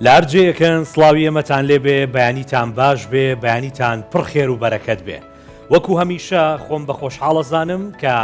لە هەرجەیەکن سڵاوی ئێمەتان لێبێ، بەیانیتان باش بێ، بەیانیتان پڕخێر و بەرەکەت بێ. وەکو هەمیشە خۆم بە خۆشحاڵەزانم کە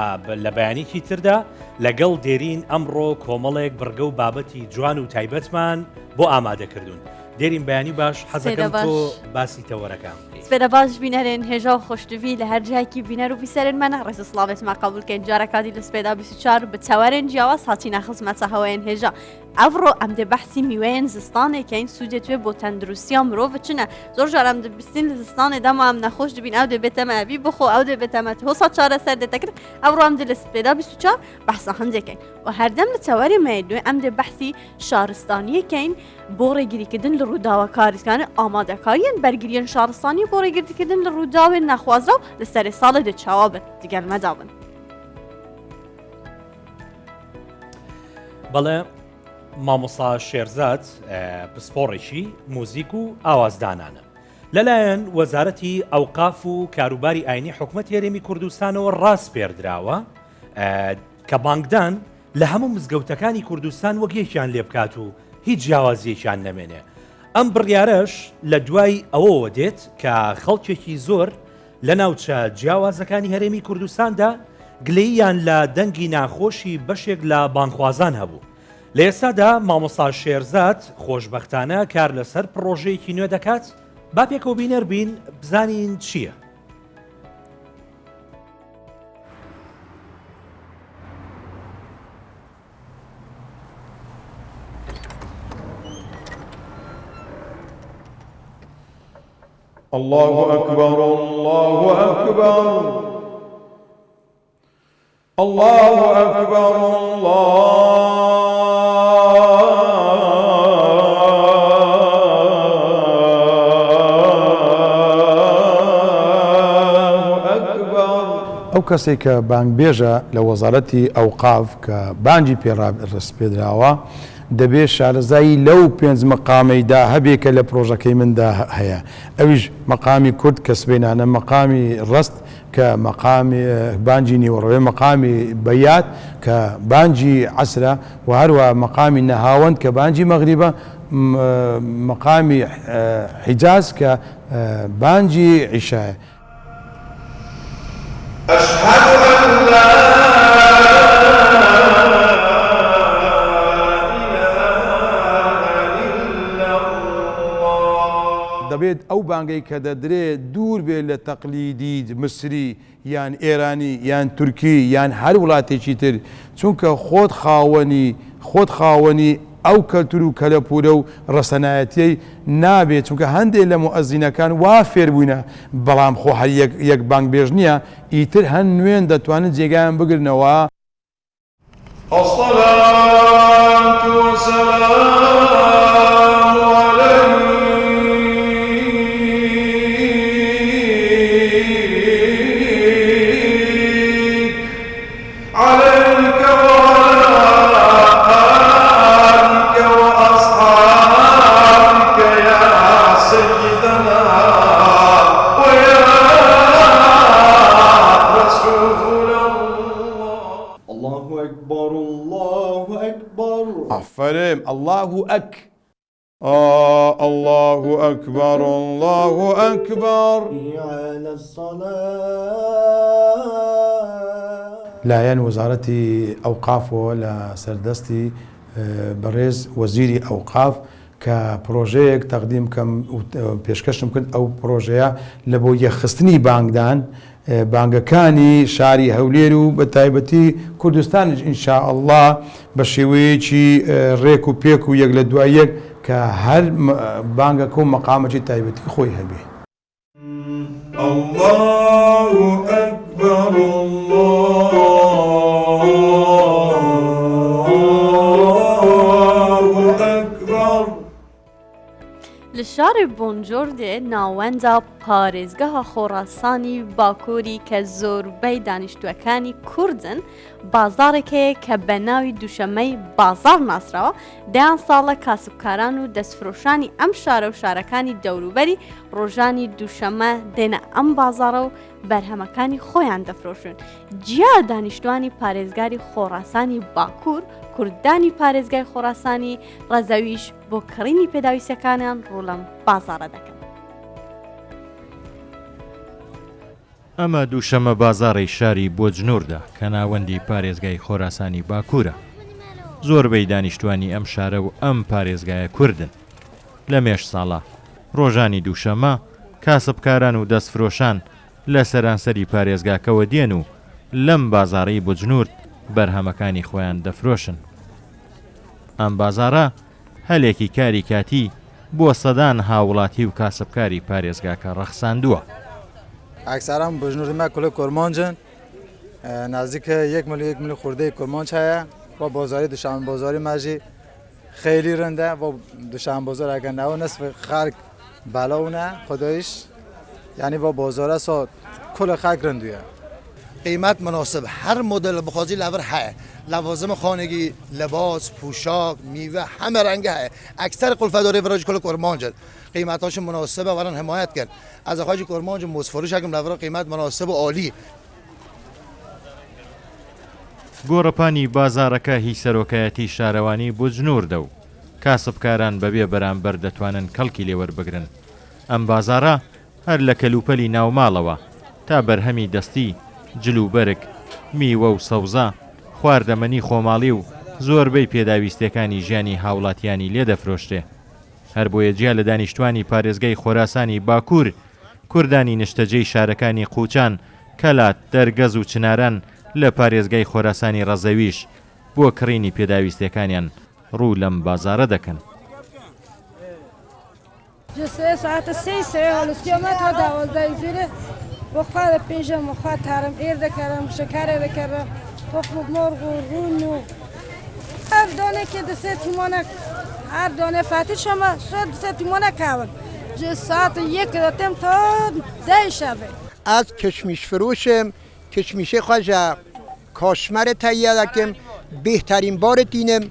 لە بەیانیکی تردا لەگەڵ دێرین ئەمڕۆ کۆمەڵێک بڕگە و بابەتی جوان و تایبەتمان بۆ ئامادەکردوون. دێرین بەیانی باش حەزەکەم تۆ باسی تەوەرەکەم سپێدە باش بینەرێن هێژا و خۆشتوی لە هەرجایکی بینەر و بیسەرێنمانە ڕێز سڵاوێتما قبولکەین جارەکاتی لە سپێدا 24 بچەوەرێن جیاواز هاتیە خزمەتە هەوەیەن هێژا ئەڤڕۆ ئەم دێ بەحسی میوەیەن زستانێکین سوودێتوێ بۆ تەندروستیان مرۆڤ چنە زۆر جار ئەم دەبستین لە زستانێ دەما ئەم نەخۆش دەبین ئەو دەبێتەمەبی بخۆ ئەو دەبێتەمە هۆسا چارەسەر دەتەکرد ئەوڕۆ ئەم دێ لە سپێدا 24 بەحسە هەندێکین و هەردەم لە چاوەری مەیدوێ ئەم دێ بەحسی شارستانیەکەین بۆ ڕێگیریکردن لە ڕووداوە کاریەکانە ئامادەکاریان بەرگریان شارستانی بۆ ڕێگیرکردن لە ڕووداوێن ناخوازرا و لە سەرێ ساڵە دەچاوا بن دیگەرمەدا بن. بەڵێ مامۆستا شێرزاد پسپۆڕێکی موزیک و ئاوازدانانە لەلایەن وەزارەتی ئەوقاف و کاروباری ئاینی حکوومەت هێرێمی کوردستانەوە ڕاست پێردراوە کە بانکدان لە هەموو مزگەوتەکانی کوردستان وەکیەکیان لێ بکات و هیچ جیاوازیەکیان نەمێنێ. ئەم بڕیارەش لە دوای ئەوەوە دێت کە خەڵکێکی زۆر لە ناوچە جیاوازەکانی هەرێمی کوردستاندا گلەییان لە دەنگی ناخۆشی بەشێک لە بانخوازان هەبوو. لە ئێستادا مامۆستا شێرزاد خۆشبەختانە کار لەسەر پرۆژەیەکی نوێ دەکات. با پێکەوە بینەر بین بزانین چییە؟ الله أكبر الله أكبر الله أكبر ئەو کەسێک کە بانگبێژە لە وەزارەتی ئەوقاف کە بانجی پێڕاستپێدراوە دەبێت شارەزایی لەو 5 مەقامەیدا هەبێکە لە پرۆژەکەی مندا هەیە. ئەویش مەقامی کورد کە سبەینانە، مەقامی ڕست کە مەقامی بانجی نیوەڕەوەی، مەقامی بەیات کە بانجی عەسرە و هەروە مەقامی نەهاوەند کە بانجی مەغریبە، مەقامی حیجاز کە بانجی عیشایە. أشهد أن لا دەبێت ئەو بانگەی کە دەدرێت دوور بێت لە تەقلیدی مسری یان ئێرانی یان تورکی یان هەر وڵاتێکی تر، چونکە خۆت خاوەنی ئەو کەلتور و کەلەپورە و ڕەسەنایەتیەی نابێت، چونکە هەندێک لە موەزینەکان وا فێربووینە بەڵام خۆ هەر یەک بانگبێژ نییە، ئیتر هەن نوێن دەتوانن جێگایان بگرنەوە. الصلاة والسلام عليك أفرم الله الله أكبر الله أكبر على الصلاة. لایەن وەزارەتی ئەوقافەوە لە سەردەستی بەڕێز وەزیری ئەوقاف کە پرۆژەیەک تەقدیم کەم پێشکەشم کرد. ئەو پرۆژەیە لە بۆ یەخستنی بانگدان بانگەکانی شاری هەولێر و بە تایبەتی کوردستانش ئینشاء الله بە شێوەیەکی ڕێک و پێک و یەک لە دوای یەک کە هەر بانگەکە و مەقامەکی تایبەتی خۆی هەبێ. الله أكبر الله أكبر. لە شاری بۆنجۆردێ ناوەندا پارێزگەها خۆڕاسانی باکووری کە زۆربەی دانیشتوەکانی کوردن بازارێک هەیە کە بە ناوی دووشەمەی بازار ناسراوە دەیان ساڵە کاسبکاران و دەستفرۆشانی ئەم شارە و شارەکانی دەوروبەری ڕۆژانی دووشەمە دێنە ئەم بازارە و بەرهەمەکانی خۆیان دەفرۆشن جیا دانیشتوانی پارێزگاری خۆڕاسانی باکوور کوردانی پارێزگای خۆڕاسانی ڕەزەویش بۆ کڕینی پێداویستەکانیان ڕوو لەم بازارە دەکەن. ئەمە دووشەمە بازاڕی شاری بۆجنووردا کە ناوەندی پارێزگای خۆراسانی باکوورە. زۆربەی دانیشتوانی ئەم شارە و ئەم پارێزگایە کوردن. لە مێش ساڵە ڕۆژانی دووشەمە کاسبکاران و دەستفرۆشان لە سەرانسەری پارێزگاکەوە دێن و لەم بازاڕی بۆجنوورد بەرهەمەکانی خۆیان دەفرۆشن. ئەم بازارە هەلێکی کاری کاتی بۆ سەدان هاوڵاتی و کاسبکاری پارێزگاکە ڕەخساندووە. اکثرا بجنور ما کل کرمانجن نزدیک 1 میلیون خورده کرمانج هست و بازاری دوشنبه بازاری ماجی خیلی رنده و دوشنبه بازار اگر نه و نصف خلق بلاونه خدایش یعنی با بازار سا کل خلق رندویه. قیمت مناسب هر مدل بخوازی لور های لوازم خانگی لباس پوشاک میوه همه رنگ های اکثر قلفداری وراج کل کرمانج قیمتاش مناسبه ورن حمایت کرد از اخراج کرمانج مصفروش هکم لور قیمت مناسب و عالی. گۆڕەپانی بازارەکە هی سەرۆکایەتی شارەوانی بۆجنووردە و کاسبکاران بەبێ بەرامبەر دەتوانن کەڵکی لێوەربگرن. ئەم بازارە هەر لە کەلوپەلی ناوماڵەوە تا بەرهەمی دەستی جلوبەرگ میوە و سەوزا خواردەمەنی خۆماڵی و زۆربەی پێداویستەکانی ژیانی هاوڵاتیانی لێ دەفرۆشتێ. هەر بۆیە جیا لە دانیشتوانی پارێزگای خۆراسانی باکوور کوردانی نیشتەجێی شارەکانی قوچان کەلات دەرگەز و چناران لە پارێزگای خۆراسانی ڕەزەویش بۆ کڕینی پێداویستەکانیان ڕوو لەم بازارە دەکەن. ساعت 3 هەڵستیۆمە تا 12 زیرە بۆ خوا پێنجەم و خوا تارم ئێر دەکەرم شەکارێ دەکەڕم تۆخم مۆرغ و ڕون و هەر دانێکێ دەسێت تیمۆنە هەر دانێ فاتی شەمە دەسێت تیمۆنە کاون ساعت 1 دەتێم تا 10 شەبێ. از کشمیش فروشم کشمیش خواجه کاشمر تهیه دکم بهترین بار دینم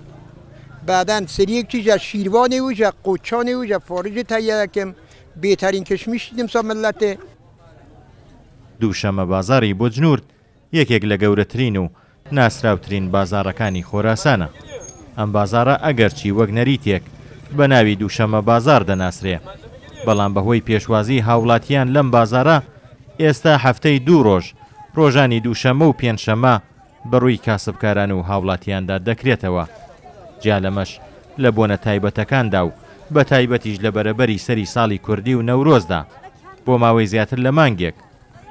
بعدن سری یک چیز شیروان اوجه قوچان اوجه فارج تهیه دکم بهترین کشمیش دیدم سا ملت. دووشەمە بازاری بۆجنوورد یەکێک لە گەورەترین و ناسراوترین بازارەکانی خۆراسانە. ئەم بازارە ئەگەرچی وەک نەریتێک بە ناوی دووشەمە بازار دەناسرێ بەڵام بەهۆی پێشوازی هاوڵاتیان لەم بازارە ئێستا هەفتەی 2 ڕۆژ ڕۆژانی دووشەمە و پێنجشەمە بەڕووی کاسبکاران و هاوڵاتیاندا دەکرێتەوە. جا لەمەش لە بۆنە تایبەتەکاندا و بە تایبەتیش لە بەرەبەری سەری ساڵی کوردی و نەورۆزدا بۆ ماوەی زیاتر لە مانگێک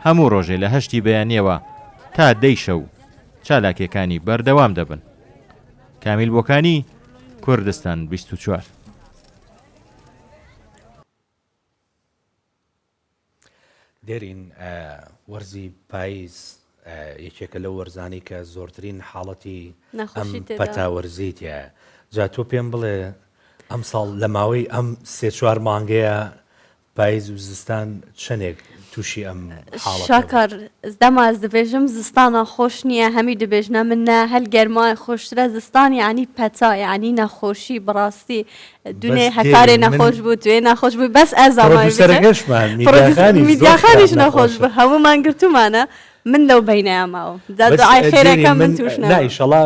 هەموو ڕۆژێ لە 8 بەیانیەوە تا 10 شەو چالاکیەکانی بەردەوام دەبن. کامیل بۆکانی کوردستان 24. دێرین وەرزی پاییز یەکێکە لەو وەرزانی کە زۆرترین حاڵەتی ئەم پەتاوەرزیتە. جا تۆ پێم بڵێ ئەم ساڵ لە ماوەی ئەم 3-4 مانگەیە پاییز و زستان چەندێک تووشی ئەم حاڵەتە؟ شاکار دەماز دەبێژم زستانە خۆش نییە هەمی دەبێژنە منە هەل گەرمای خۆشترە زستان یعنی پەتا یعنی نەخۆشی بڕاستی دوێ هەکارێ نەخۆش بوو توێ نەخۆش بوو بەس ئەزامایگەشمان میدیاخانیش نەخۆش بوو هەمومان گرتومانە من لەو بینایماوە دای خێرەکە من توش نائیشەڵا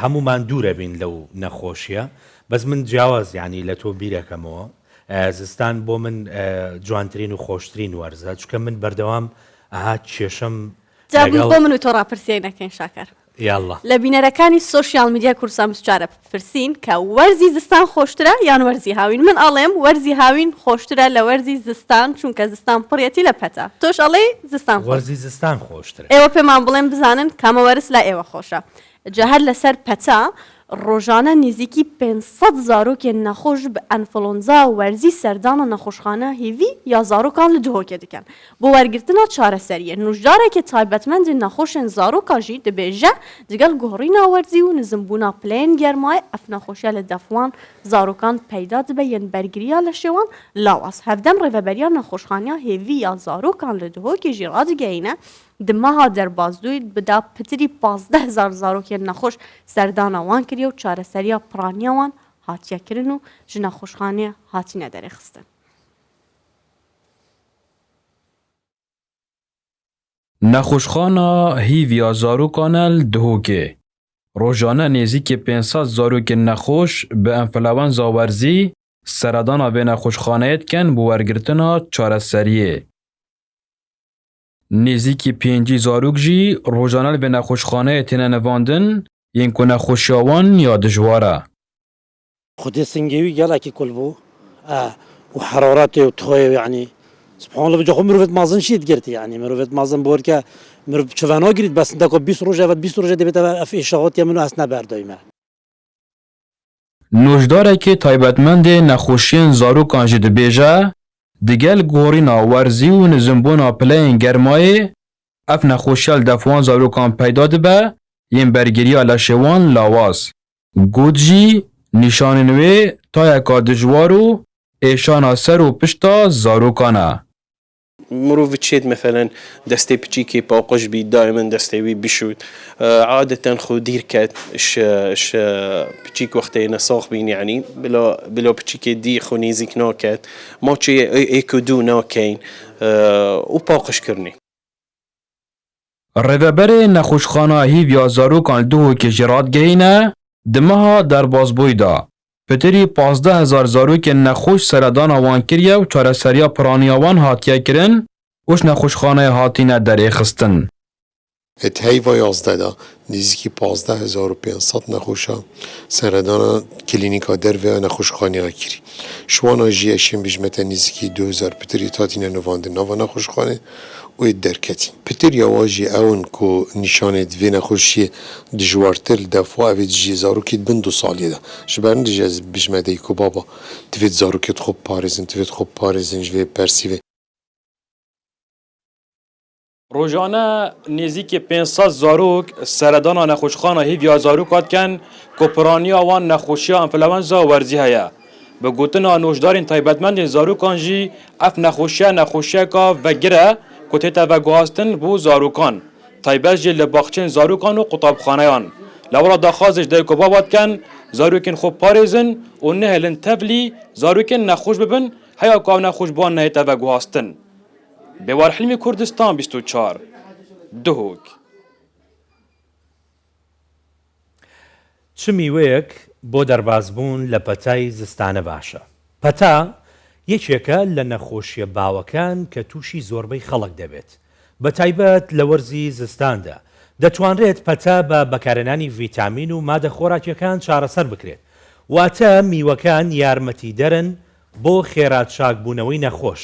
هەمومان دوورە بین لەو نەخۆشیە. بەس من جیاواز یعنی لە تۆ بیرەکەمەوە زستان بۆ من جوانترین و خۆشترین وەرزە چونکە من بەردەوام ئاها کێشەم بۆ من و تۆ ڕاپرسیای نەکەین شاکار یاڵڵا لە بینەرەکانی سۆشیال میدیا کورسان 24 پرسین کە وەرزی زستان خۆشترە یان وەرزی هاوین. من ئەڵێم وەرزی هاوین خۆشترە لە وەرزی زستان چونکە زستان پڕەتی لە پەتە. تۆش ئەڵێ زستان وەرزی زستان خۆشترە. ئێوە پێمان بڵێن بزانن کامە وەرز لە ئێوە خۆشە. جا هەر لەسەر پەتا ڕۆژانە نزیکی 500 زارۆکێن نەخۆش بە ئەنفلۆنزا و وەرزی سەردانە نەخۆشخانە هیڤی یا زارۆکان لە دهۆکێ دەکەن بۆ وەرگرتنە چارەسەریە نوشدارێکی تایبەتمەندی نەخۆشن زارۆکاژی دەبێژە دەگەڵ گۆڕینا وەرزی و نزمبوونا پلێن گەرمای ئەف نەخۆشیە لە دەفوان زارۆکان پەیدا دەبە یەن بەرگریە لە شێوان لاواز هەفدەم ڕێڤەبەریە نەخۆشخانە هێڤی یا زارۆکان لە دهۆکێژی ڕادگەینە دمەها دەربازدووی بدا پتری 15,000 زارۆکێن نەخۆش سەردانەوان کردی و چارەسەریە پرانیاوان هاتیەکردن و ji نەخۆشخانەیە هاتینە دەرەخستن. نەخۆشخانە هیڤیا زارۆکانە دهۆکێ ڕۆژانە نێزیکێ 500 زارۆکێن نەخۆش بە ئەنفلاوان زاوەرزی سەردانا vê nexweşxaneyê dikin bi wergirtina çareseriyê. Nêzîkî 5 zarok jî rojane li vê nexweşxaneyê têne nevandin yên ku nexweşiya wan ya dijwar e. Xwedê singê wî gelekî kul bû û heraretê û tixoyê yanî Subhanallah bi xwe mirovê mezin şî digirtî yanî mirovê mezin bi ke mirov çivena girît besinde ku 20 roj evet 20 roje dibête ev îşahatiya min û ez neberdayme. Nojdarekê taybetmendê nexweşiyên zarokan jî dibêje digel gorîna werzî û nizimbûna pileyên germayê ev nexweşiya li defuan zarokan peyda dibe yên bergiriya leşewan lawaz. Got jî nîşanên wê tayeka dijwar û êşana ser û pişta zarokan e. مرۆڤ چێت مەفەلەن دەستەی پچیکێ پاقۆش بی دایمەن دەستەی وی بشوت عادەتەن خۆ دیر کات پچیک وەختەیە ساخ بین یعنی بلا پچیکێ دی خۆ نێزیک ناکات ماچێ ئێک و دوو ناکەین و پاقشکردنی. Rêveberê nexweşxana hîvya zarokan li Duhokê jî radgehîne di meha derbasbûyî da. Pitirî 15,000 zarokên nexweş seredana wan kiriye û çareseriya piraniya wan hatiye kirin û ji nexweşxaneyê hatîne derêxistin. Heyva yazde da nêzîkî 15,500 nexweşa seredana klînîka derve nexweşxaneya kirî. Ji wan jî eşên bijmete nêzîkî 2000 pitirî hatîne nivandin nava nexweşxanê û ê derketin. Pitiriya wan jî ewin ku nîşanê di vê nexweşiyê dijwartir li defa evê jî zarokê dibin 2 saliyê de. Ji ber nedije bijmedeyî ku baba divê zarokê xwe parêzin divê xwe parêzin ji vê persîvê. Rojane nêzîkî 500 zarok seredana nexweşxana hîvya zarok hatkin ku piraniya wan nexweşiya enfluenza werzî heye. Bi gotina nojdarên taybetmendên zarokan jî ev nexweşiya nexweşiyeka vegir e ku tête veguhastin bû zarokan. Taybet jî li baxçeyên zarokan û qutabxaneyan. Lewra daxwazê ji dayîk û baba dikin zarokên xwe parêzin û nehêlin tevlî zarokên nexweş bibin heya ku ew nexweşban nehête veguhastin. Bêwarhilmî Kurdistan 24 Duhok. چ میوەیەک بۆ دەربازبوون لە پەتای زستانە باشە. پەتا یەکێکە لە نەخۆشیە باوەکان کە تووشی زۆربەی خەڵک دەبێت. بە تایبەت لە وەرزی زستاندا دەتوانرێت پەتا بە بەکارهێنانی ڤیتامین و مادە خۆراکیەکان چارەسەر بکرێت. واتە میوەکان یارمەتی دەرن بۆ خێرات چاکبوونەوەی نەخۆش.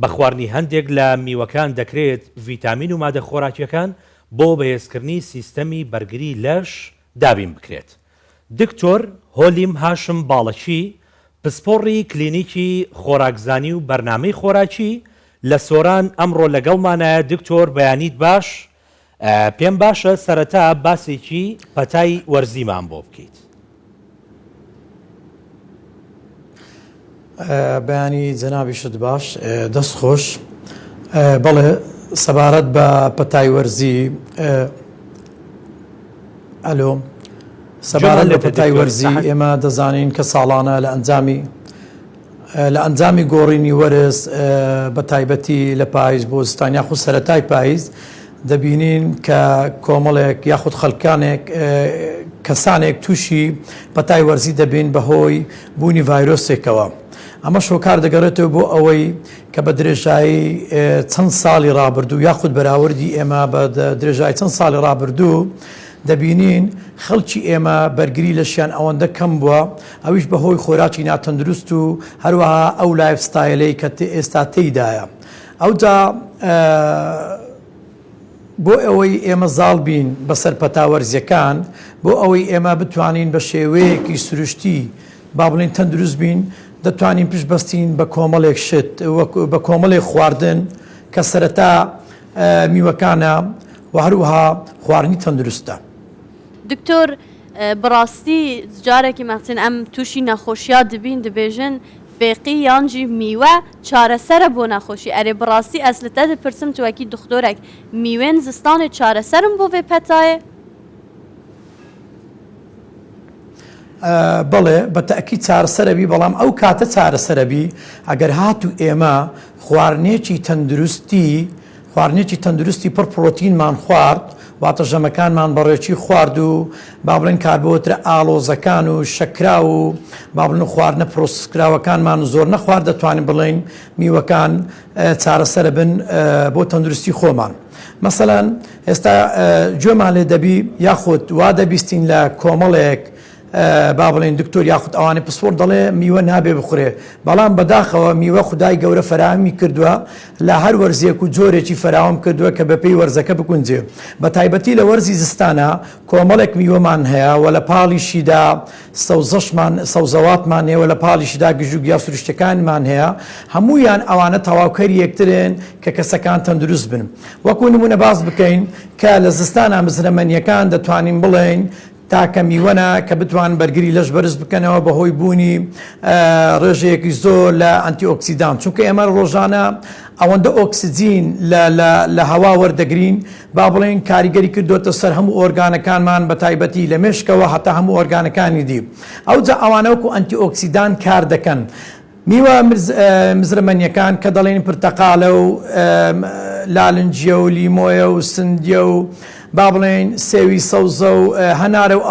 بە خواردنی هەندێک لە میوەکان دەکرێت ڤیتامین و مادە خۆراکیەکان بۆ بەهێزکردنی سیستەمی بەرگری لەش دابین بکرێت. دکتۆر هۆلیم هاشم باڵەکی پسپۆڕی کلینیکی خۆراکزانی و بەرنامەی خۆراکی لە سۆران ئەمڕۆ لەگەڵمانایە. دکتۆر بەیانیت باش پێم باشە سەرەتا باسێکی پەتای وەرزیمان بۆ بکەیت. بەیانی جەنابی شت باش دەست خۆش بەڵێ سەبارەت بە پەتای وەرزی ئەلۆ سەبارەت لە پەتای وەرزی ئێمە دەزانین کە ساڵانە لە ئەنجامی گۆڕینی وەرز بە تایبەتی لە پاییز بۆ زستان یاخود سەرەتای پاییز دەبینین کە کۆمەڵێک یاخود خەڵکانێک کەسانێک تووشی پەتای وەرزی دەبین بەهۆی بوونی ڤایرۆسێکەوە. ئەمە شۆکار دەگەڕێتەوە بۆ ئەوەی کە بە درێژایی چەند ساڵی ڕابردوو یاخود بەراوردی ئێمە بە درێژایی چەند ساڵی ڕابردوو دەبینین خەڵکی ئێمە بەرگری لەشیان ئەوەندە کەم بووە ئەویش بەهۆی خۆراکی ناتەندروست و هەروەها ئەو لایف ستایلەی کە ئێستا تێیدایە. ئەوجا بۆ ئەوەی ئێمە زاڵ بین بەسەر پەتاوەرزیەکان بۆ ئەوەی ئێمە بتوانین بە شێوەیەکی سروشتی با بڵین تەندروست بین دەتوانین پشت بەستین بە کۆمەڵێک شت بە کۆمەڵێک خواردن کە سەرەتا میوەکانە و هەروەها خواردنی تەندروستە. دکتۆر بڕاستی جارێکی مەخچن ئەم تووشی نەخۆشییا دەبین دەبێژن فێقی یانجی میوە چارەسەرە بۆ نەخۆشی ئەرێ بڕاستی ئەسلتە دەپرسم توەکی دکتۆرێک میوێن زستانێ چارەسەرم بۆ vê پەتایە؟ بەڵێ بە تەکی چارەسەرەبی بەڵام ئەو کاتە چارەسەرەبی ئەگەر هاتو ئێمە خواردنێکی تەندروستی پڕ پرۆتینمان خوارد واتە ژەمەکانمان بەڕێکی خوارد و با بڵێن کاربۆترە ئاڵۆزەکان و شەکرا و با بڵێن خواردنە پرۆسکراوەکانمان زۆر نەخوارد دەتوانین بڵێن میوەکان چارەسەرە بن بۆ تەندروستی خۆمان. مەسەلەن ئێستا گوێمان لێ دەبی یاخود وا دەبیستین لە کۆمەڵێک با بڵێن دکتۆر یاخود ئەوانەی پسپۆر دەڵێ میوە نابێ بخورێ بەڵام بەداخەوە میوە خودای گەورە فراهەمی کردووە لە هەر وەرزێک و جۆرێکی فراوام کردووە کە بەپێی وەرزەکە بکونجێ بە تایبەتی لە وەرزی زستانە کۆمەڵێک میوەمان هەیە و لە پاڵیشیدا سەوزەواتمان هەیە و لە پاڵیشیدا گژوگیا سروشتەکانمان هەیە هەمویان ئەوانە تەواوکەری یەکترن کە کەسەکان تەندروست بن وەکو نمونە باز بکەین کە لە زستانە مزرەمەنیەکان دەتوانین بڵێن تاکە میوەنە کە بتوان بەرگری لەش بەرز بکەنەوە بەهۆی بوونی ڕێژەیەکی زۆر لە ئەنتیئۆکسیدان چونکە ئێمە ڕۆژانە ئەوەندە ئۆکسسیجین لە هەوا وەردەگرین با بڵێن کاریگەری کردوتە سەر هەموو ئۆرگانەکانمان بە تایبەتی لە مێشکەوە هەتا هەموو ئۆرگانەکانی دی ئەوجا ئەوانەوەکو ئەنتیئۆکسیدان کار دەکەن. میوە مزرەمەنیەکان کە دەڵێن پرتەقالە و لالنجیە و لیمۆیە و سندیە و با بڵێن سێوی سەوزە و هەنارە و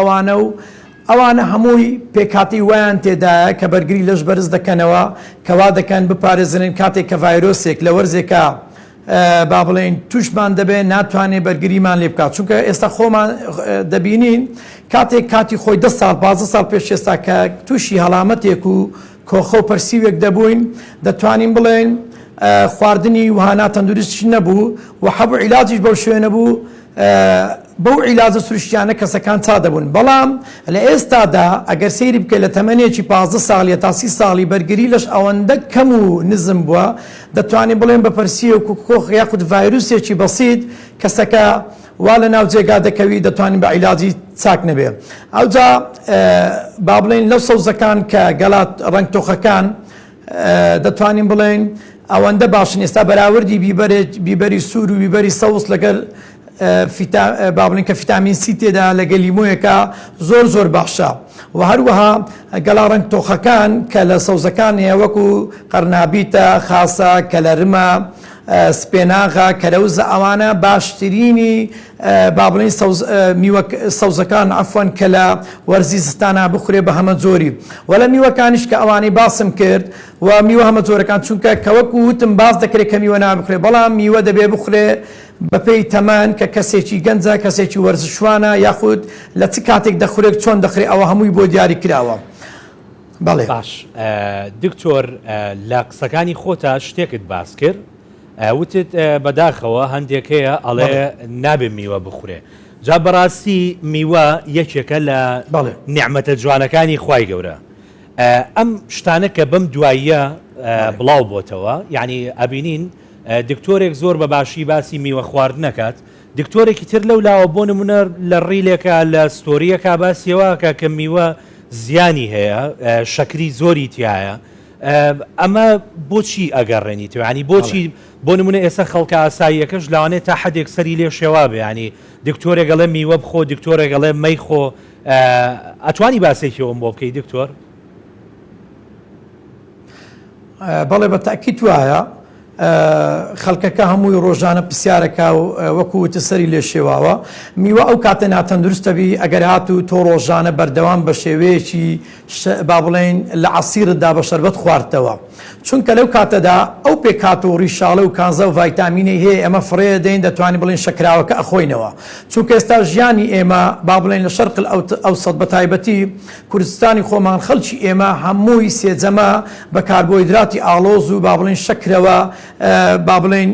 ئەوانە هەمووی پێکاتی ویان تێدایە کە بەرگری لەش بەرز دەکەنەوە کەوا دەکەن بپارێزنن کاتێک کە ڤایرۆسێک لە وەرزێکە با بڵێن توشمان دەبێت ناتوانێت بەرگریمان لێ بکات چونکە ئێستا خۆمان دەبینین کاتێک کاتی خۆی 10 ساڵ 15 ساڵ پێش ئێستا کە تووشی هەڵامەتێک و کۆخە و پەرسیوێک دەبووین دەتوانین بڵێن خواردنی وهانا تەندروستیش نەبوو و هەبوو عیلاجیش بەو شوێنە بوو بەو عیلاجە سروشتیانە کەسەکان چا دەبوون بەڵام لە ئێستادا ئەگەر سەیری بکە لە تەمەنێکی 15 ساڵیە تا 30 ساڵی بەرگری لەش ئەوەندە کەم و نزم بووە دەتوانین بڵێن بە پەرسیە و کۆخ یاخود ڤایرۆسێکی بەسیط کەسەکە وا لە ناو جێگا دەکەوی دەتوانین بە عیلاجی چاک نەبێ ئەوجا با بڵێن لەو سەوزەکان کە گەڵات ڕەنگ تۆخەکان دەتوانین بڵێن ئەوەندە باشن ئێستا بەراوردی بیبەری سوور و بیبەری سەوز لەگەر با بڵێن کە ڤیتامین سی تێدا لەگەڵ لیمۆیەکە زۆر باشە و هەروەها گەڵا ڕەنگ تۆخەکان کە لە سەوزەکان هەیە وەکو قەرنابیتە خاسە کەلەرمە سپێناغا کەرەوزە ئەوانە باشترینی با بڵێن سەوزەکان عەفوەن کە لە وەرزی زستانە بخورێ بە هەمە جۆری وەلە میوەکانیش کە ئەوانەی باسم کرد و میوە هەمە جۆرەکان چونکە کە وەکو وتم باز دەکرێت کە میوە نابخورێ بەڵام میوە دەبێ بخورێ بەپێی تەمان کە کەسێکی گەنجە کەسێکی وەرزشوانە یاخود لە چ کاتێک دەخورێت چۆن دەخورێ ئەوە هەمووی بۆ دیاری کراوە. بەڵێ باش دکتۆر لە قسەکانی خۆتە شتێکت باس کرد وتت بەداخەوە هەندێک هەیە ئەڵێ نابێ میوە بخورێ جا بەڕاستی میوە یەکێکە لە نیعمەتە جوانەکانی خوای گەورە ئەم شتانە کە بەم دواییە بڵاو بۆتەوە یعنی ئەبینین دکتۆرێک زۆر بە باشی باسی میوە خوارد نەکات دکتۆرێکی تر لەو لاوە بۆ نمونە لە ڕیلێکە لە ستۆریەکە باسیەوە کە میوە زیانی هەیە شەکری زۆری تایە ئەمە بۆچی ئەگەڕێنیتەوە ینی بۆچی بۆ نمونە ئێستا خەڵکە ئاساییەکەش لەوانێت تا حدێک سەری لێ شێوا بێ ینی دکتۆرێک گەڵێ میوە بخۆ دکتۆرێک گەڵێ مەیخۆ ئەتوانی باسێکیەوەم بۆ بکەی دکتۆر؟ بەڵێ بە تاکید وایە خەڵکەکە هەمووی ڕۆژانە پرسیارەکە و وەکوتە سەری لێ شێواوە میوە ئەو کاتە ناتەندروستە بی ئەگەر هات و تۆ ڕۆژانە بەردەوام بە شێوەیەکی با بڵێن لە عەسیرتدا بە شەربەت خواردتەوە چونکە لەو کاتەدا ئەو پێکات و ڕیشاڵە و کانزە و ڤایتامینەی هەیە ئێمە فڕێ دەین دەتوانین بڵێن شەکراوەکە ئەخۆینەوە چونکە ئێستا ژیانی ئێمە با بڵێن لە شەرق ئەوسەد بە تایبەتی کوردستانی خۆمان خەڵکی ئێمە هەمووی سێجەمە بە کاربۆیدراتی ئاڵۆز و با بڵێن شەکرەوە با بڵێن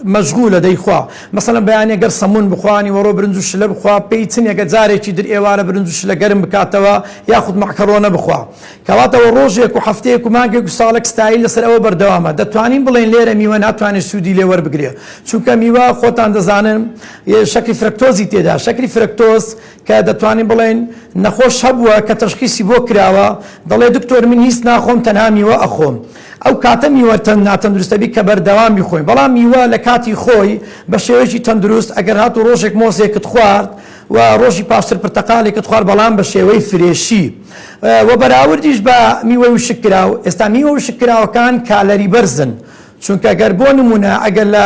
مەشغولە دەیخوا مەسەڵەن بەیانێ گەر سەمون بخوانی وەڕۆ برنج و شلە بخوا پێی چنێکە جارێکی در ئێوارە برنج و شلە گەرم بکاتەوە یاخود مەعکەڕۆنە بخوا کەواتەوە ڕۆژێک و هەفتەیەک و مانگێک و ساڵێک ستایل لەسەر ئەوە بەردەوامە دەتوانین بڵێن لێرە میوە ناتوانێت سوودی لێ وەربگرێ چونکە میوە خۆتان دەزانن شەکری فرکتۆزی تێدا شەکری فرکتۆز کە دەتوانین بڵێن نەخۆش هەبووە کە تەشخیصی بۆ کراوە دەڵێ دکتۆر من هیچ ناخۆم تەنها میوە ئەخۆم ئەو کاتە میوە ناتەندروستەبی کە بەردەوام بخۆین بەڵام میوە لە کاتی خۆی بە شێوەیەکی تەندروست ئەگەر هات و ڕۆژێک مۆزێکت خوارد و ڕۆژی پاشتر پرتەقالێکت خوارد بەڵام بە شێوەی فرێشی و بەراوردیش بە میوەی وشکراو ئێستا میوە وشکراوەکان کالەری بەرزن چونکە گەر بۆ نمونە ئەگەر لە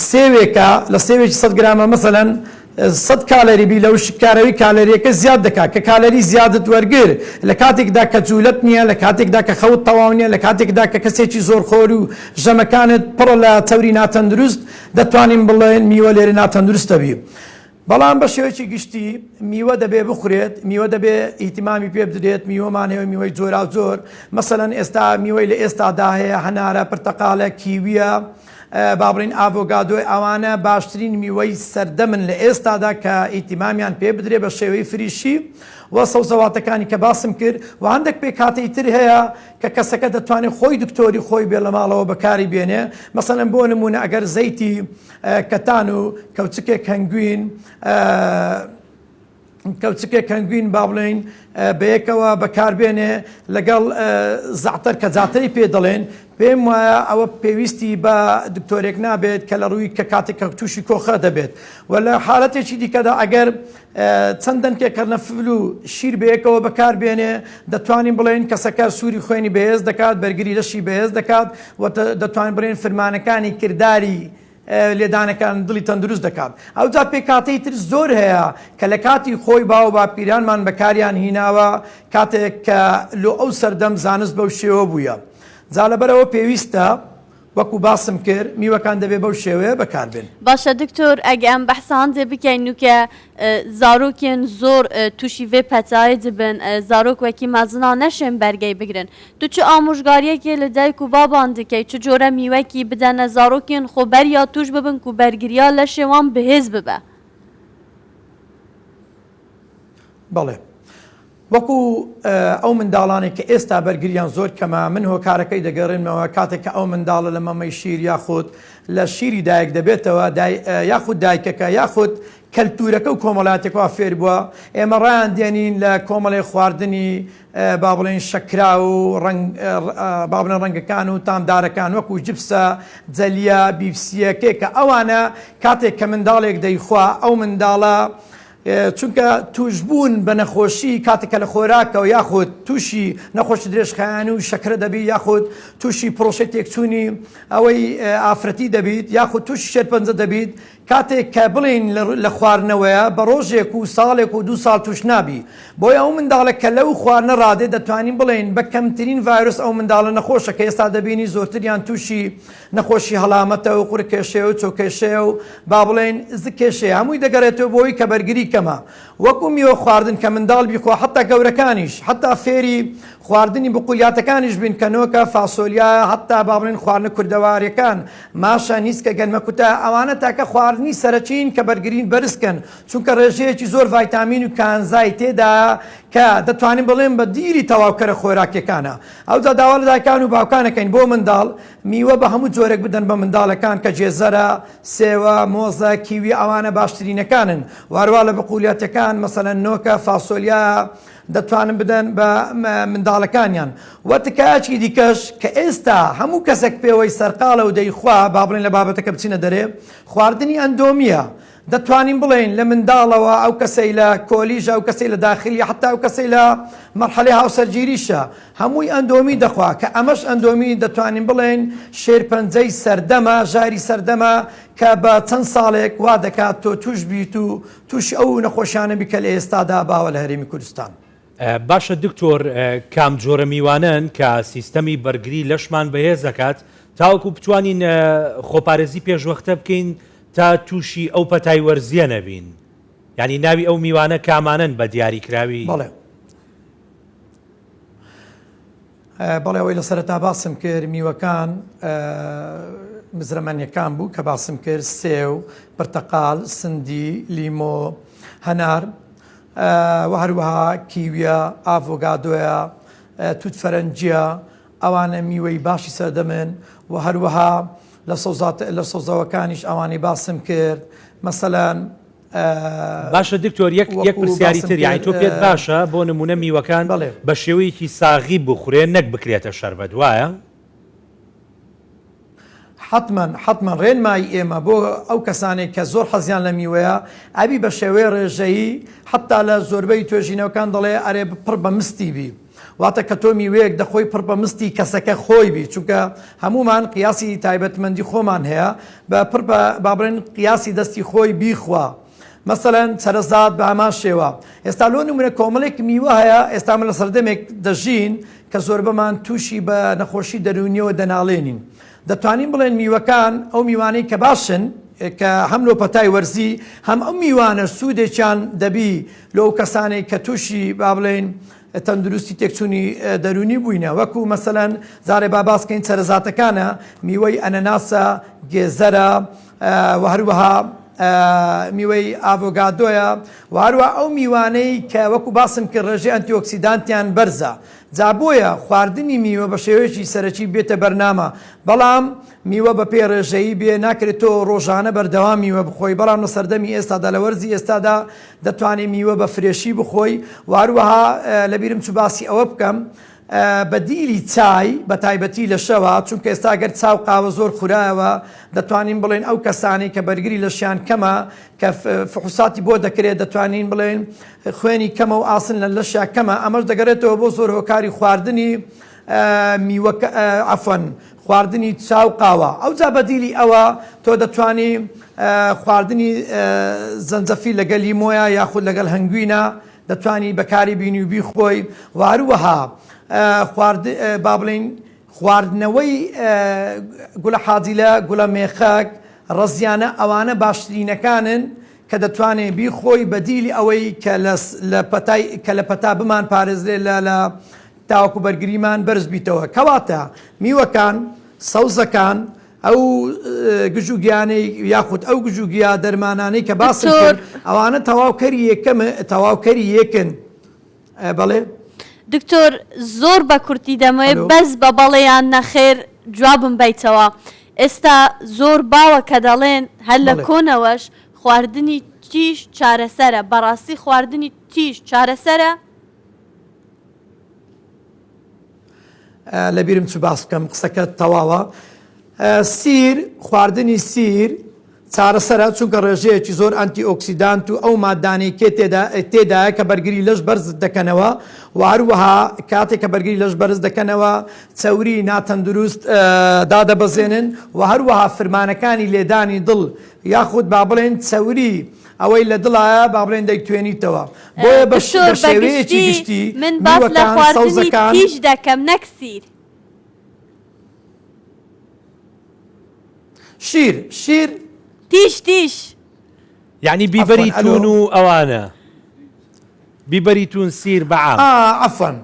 سێوێکە لە سێوێکی 100 گرامە مەسەلەن 100 کالری بی لەو شکارەوەی کالریەکە زیاد دەکات کە کالری زیادت وەرگر لە کاتێکدا کە جوولت نییە لە کاتێکدا کە خەوت تەواو نییە لە کاتێکدا کە کەسێکی زۆر خۆر و ژەمەکانت پڕە لە تەوری ناتەندروست دەتوانین بڵێن میوە لێرە ناتەندروستە بی بەڵام بە شێوەیەکی گشتی میوە دەبێ بخورێت میوە دەبێ ئیتیمامی پێ بدرێت میوەمان هەیە میوەی جۆرا زۆر مەسەلەن ئێستا میوەی لە ئێستادا هەیە هەنارە پرتەقالە کیویە بابڕین ئاڤۆگادۆی ئەوانە باشترین میوەی سەردەمن لە ئێستادا کە ئیتیمامیان پێ بدرێ بە شێوەی فریشی و سەوزەواتەکانی کە باسم کرد و هەندێک پێکاتەی تر هەیە کە کەسەکە دەتوانێت خۆی دکتۆری خۆی بێ لە ماڵەوە بەکاری بێنێ مەسەلەن بۆ نمونە ئەگەر زەیتی کەتان و کەوچکێک هەنگوین کەوچکێک هەنگوین با بڵێن بەیەکەوە بەکاربێنێ لەگەڵ زەعتەر کە جاتەری پێ دەڵێن پێم وایە ئەوە پێویستی بە دکتۆرێک نابێت کە لە ڕووی کە کاتێک کە تووشی کۆخە دەبێت و لە حاڵەتێکی دیکەدا ئەگەر چەندەنکێک کەرنەفل و شیر بەیەکەوە بەکاربێنێ دەتوانین بڵێن کەسەکە سووری خوێنی بەهێز دەکات بەرگری لەشی بەهێز دەکات و دەتوانین بڵێن فرمانەکانی کردداری لێدانەکان دڵی تەندروست دەکات ئەو جا پێکاتەی تر زۆر هەیە کە لە کاتی خۆی باو باپیرانمان بەکاریان هیناوە کاتێک کە لۆ ئەو سەردەم زانست بەو شێوە بووە جا لەبەرەوە پێویستە وەکو باسم کرد میوەکان دەبێ بەو شێوەیە بەکاربێن باشە دکتۆر ئەگە ئەم بەحسان دێ بکەین و کە زارۆکێن زۆر تووشی vê petayê dibin zarok wekî mezina neşên bergey bigirin tu çi amûjgariyekê li dayk û baban dikey çi cure mîwekî bidene zarokên xwe beriya tûj bibin ku bergiriya leşê wan bihêz bibe بەڵێ وەکو ئەو منداڵانێک کە ئێستا بەرگریان زۆر کەمە من هۆکارەکەی دەگەڕێنمەوە کاتێک کە ئەو منداڵە لە مەمەی شیر یاخود لە شیری دایک دەبێتەوە یاخود دایکەکە یاخود کەلتورەکە و کۆمەڵاتێکەوە فێر بووە ئێمە ڕایان دێنین لە کۆمەڵی خواردنی با بڵێن شەکرا و با بڵێن ڕەنگەکان و تامدارەکان وەکو جبسە جەلیە بیفسیە کێکە ئەوانە کاتێک کە منداڵێک دەیخوا ئەو منداڵە چونکە توشبوون بە نەخۆشی کاتێکە لە خۆراکەوە یاخود تووشی نەخۆشی درێژخایان و شەکرە دەبیت یاخود تووشی پرۆشە تێکچوونی ئەوەی ئافرەتی دەبیت یاخود تووشی شێرپەنجە دەبیت کاتێک کە بڵین لە خواردنەوەیە بە ڕۆژێک و ساڵێک و 2 ساڵ توش نابی بۆی ئەو منداڵە کە لەو خواردنە ڕادێ دەتوانین بڵین بە کەمترین ڤایرۆس ئەو منداڵە نەخۆشە کە ئێستا دەبینی زۆرتریان تووشی نەخۆشی هەڵامەتە و قورکێشەیە و چۆکێشەیە و با بڵێن زکێشەیە هەمووی دەگەڕێتەوە بۆی کە بەرگری کەمە وەکو میوە خواردن کە منداڵ بیخوا حتا گەورەکانیش حتا فێری خواردنی بقولیاتەکانیش بین کە نۆکە فاسۆلیا حتا با بڵێن خواردنە کوردەواریەکان ماشە نیسکە گەنمەکوتە ئەوانە تاکە خواردنی سەرچین کە بەرگرین بەرزکەن چونکە ڕێژەیەکی زۆر ڤایتامین و کانزای تێدا کە دەتوانین بڵێن بە دیری تەواوکەرە خۆراکیەکانە ئەوجا داوا لە دایکان و باوکانەکەین بۆ منداڵ میوە بە هەموو جۆرێک بدەن بە منداڵەکان کە جێزەرە سێوە مۆزە کیوی ئەوانە باشترینەکانن وارووا لە بقولیاتەکان مەسەلەن نۆکە فاسۆلیا دەتوانن بدەن بە منداڵەکانیان وەتکایکی دیکەش کە ئێستا هەموو کەسێک پێوەی سەرقاڵە و دەیخوا با بڵێن لە بابەتەکە بچینە دەرێ خواردنی ئەندۆمیە دەتوانین بڵێن لە منداڵەوە ئەو کەسەی لە کۆلیژە ئەو کەسەی لە داخلی حتا ئەو کەسەی لە مەرحەلەی هاوسەرگیریشە هەمووی ئەندۆمی دەخوا کە ئەمەش ئەندۆمی دەتوانین بڵێن شێرپەنجەی سەردەمە ژاری سەردەمە کە بە چەند ساڵێک وا دەکات تۆ توش بیت و توش ئەو نەخۆشیانە بیکە لە ئێستادا باوە لە هەرێمی کوردستان باشە دکتۆر کام جۆرە میوانن کە سیستەمی بەرگری لەشمان بەهێز دەکات تاوەکو بتوانین خۆپارێزی پێشوەختە بکەین تا تووشی ئەو پەتای وەرزیە نەبین ینی ناوی ئەو میوانە کامانن بە دیاریکراوی بەڵێ ئەوەی لە سەرەتا باسم کرد میوەکان مزرەمەنیەکان بوو کە باسم کرد سێو، پرتەقال، سندی، لیمۆ، هەنار و هەروەها کیویە، ئاڤۆگادۆیە، توت فەرەنجیە، ئەوانە میوەی باشی سەردەمن و هەروەها لە سەوزەوەکانیش ئەوانەی باسم کرد مەسەلەن باشە دکتۆر یەک پرسیاری تر یانی تۆ پێت باشە بۆ نمونە میوەکان بە شێوەیەکی ساغی بخورێن نەک بکرێتە شەربەت وایە؟ حتمما ڕێنمای ئێمە بۆ ئەو کەسانێک کە زۆر حەزیان لە میوەیە ئەبی بە شێوەیە ڕێژەیی حتا لە زۆربەی توێژینەوەکان دەڵێ ئەرێ پڕ بە مستی بی واتە کە تۆ میوەیەک دەخۆی پڕ بە مستی کەسەکە خۆی بی چونکە هەمومان قیاسی تایبەتمەندی خۆمان هەیە بە پڕ بە بابرێن قیاسی دەستی خۆی بیخوا مەسەلەن سەرزاد بە هەمان شێوە ئێستا لۆ نمونە کۆمەڵێک میوە هەیە ئێستا من لە سەردەمێک دەژین کە زۆربەمان تووشی بە نەخۆشی دەرونیەوە دەناڵێنین دەتوانین بڵێن میوەکان ئەو میوانەی کە باشن کە هەم لۆپەتای وەرزی هەم ئەو میوانە سوودێکیان دەبی لەو کەسانێک کە تووشی با بڵێن تەندروستی تێکچوونی دەرونی بووینە وەکو مەسەلەن زارێ با باسکەین سەرزاتەکانە میوەی ئەنەناسە گێزەرە و هەروەها میوەی ئاڤۆگادۆیە و هەروە ئەو میوانەی کە وەکو باسم کرد ڕێژەی ئەنتیۆکسیدانتیان بەرزە جا بۆیە خواردنی میوە بە شێوەیەکی سەرەکی بێتە بەرنامە بەڵام میوە بە پێ ڕێژەیی بێ ناکرێتەوە ڕۆژانە بەردەوام میوە بخۆی بەڵام لە سەردەمی ئێستادا لە وەرزی ئێستادا دەتوانێت میوە بە فرێشی بخۆی و هەروەها لەبیرم چوو باسی ئەوە بکەم بەدیلی چای بە تایبەتی لە شەوە چونکە ئێستا گەر چاو قاوە زۆر خورایەوە دەتوانین بڵێن ئەو کەسانی کە بەرگری لە شیان کەمە کە فحوساتی بۆ دەکرێت دەتوانین بڵێن خوێنی کەمە و ئاسن لە لەشیا کەمە ئەمەش دەگەرێتەوە بۆ زۆر هۆکاری خواردنی میوەکە عەفوەن خواردنی چاو قاوە ئەو جا بەدیلی ئەوە تۆ دەتوانی خواردنی زەنجەفیل لەگەل لیمۆیە یاخود لەگەڵ هەنگوینە دەتوانی بەکاری بینی و بیخۆی و هەروەها با بڵین خواردنەوەی گولە حاجیلە گولە مێخەک ڕەزیانە ئەوانە باشترینەکانن کە دەتوانێت بیخۆی بەدیلی ئەوەی کە لە پەتا بمان پارێزرێ لە تاوەکو بەرگریمان بەرز بیتەوە کەواتە میوەکان سەوزەکان ئەو گژوگیانەی یاخود ئەو گژوگیا دەرمانانەی کە باسم کرد ئەوانە تەواوکەری یەکن بەڵێ دکتۆر زۆر بە کورتی دەمەوێت بەس بە بەڵێیان نەخێر جوابم بیتەوە ئێستا زۆر باوە کە دەڵێن هەر لە کۆنەوەش خواردنی تیش چارەسەرە بەڕاستی خواردنی تیش چارەسەرە لەبیرم چ باس بکەم قسەکە تەواوە سیر خواردنی سیر چارەسەرە چونکە ڕێژەیەکی زۆر ئەنتی ئۆکسیدانت و ئەو مادانێکێ تێدایە کە بەرگری لەش بەرز دەکەنەوە و هەروەها کاتێک کە بەرگری لەش بەرز دەکەنەوە چەوری ناتەندروست دادەبەزێنن و هەروەها فرمانەکانی لێدانی دڵ یاخود با بڵێن چەوری ئەوەی لە دڵایە با بڵێن دەیتوێنیتەوە بۆیە بە شێوەیەکی گشتی من باس لە خواردنی تیش دەکەم نەک سیر شیر تیش یعنی بیبەری تون و ئەوانە بیبەری تون سیر بەعام عەفوەن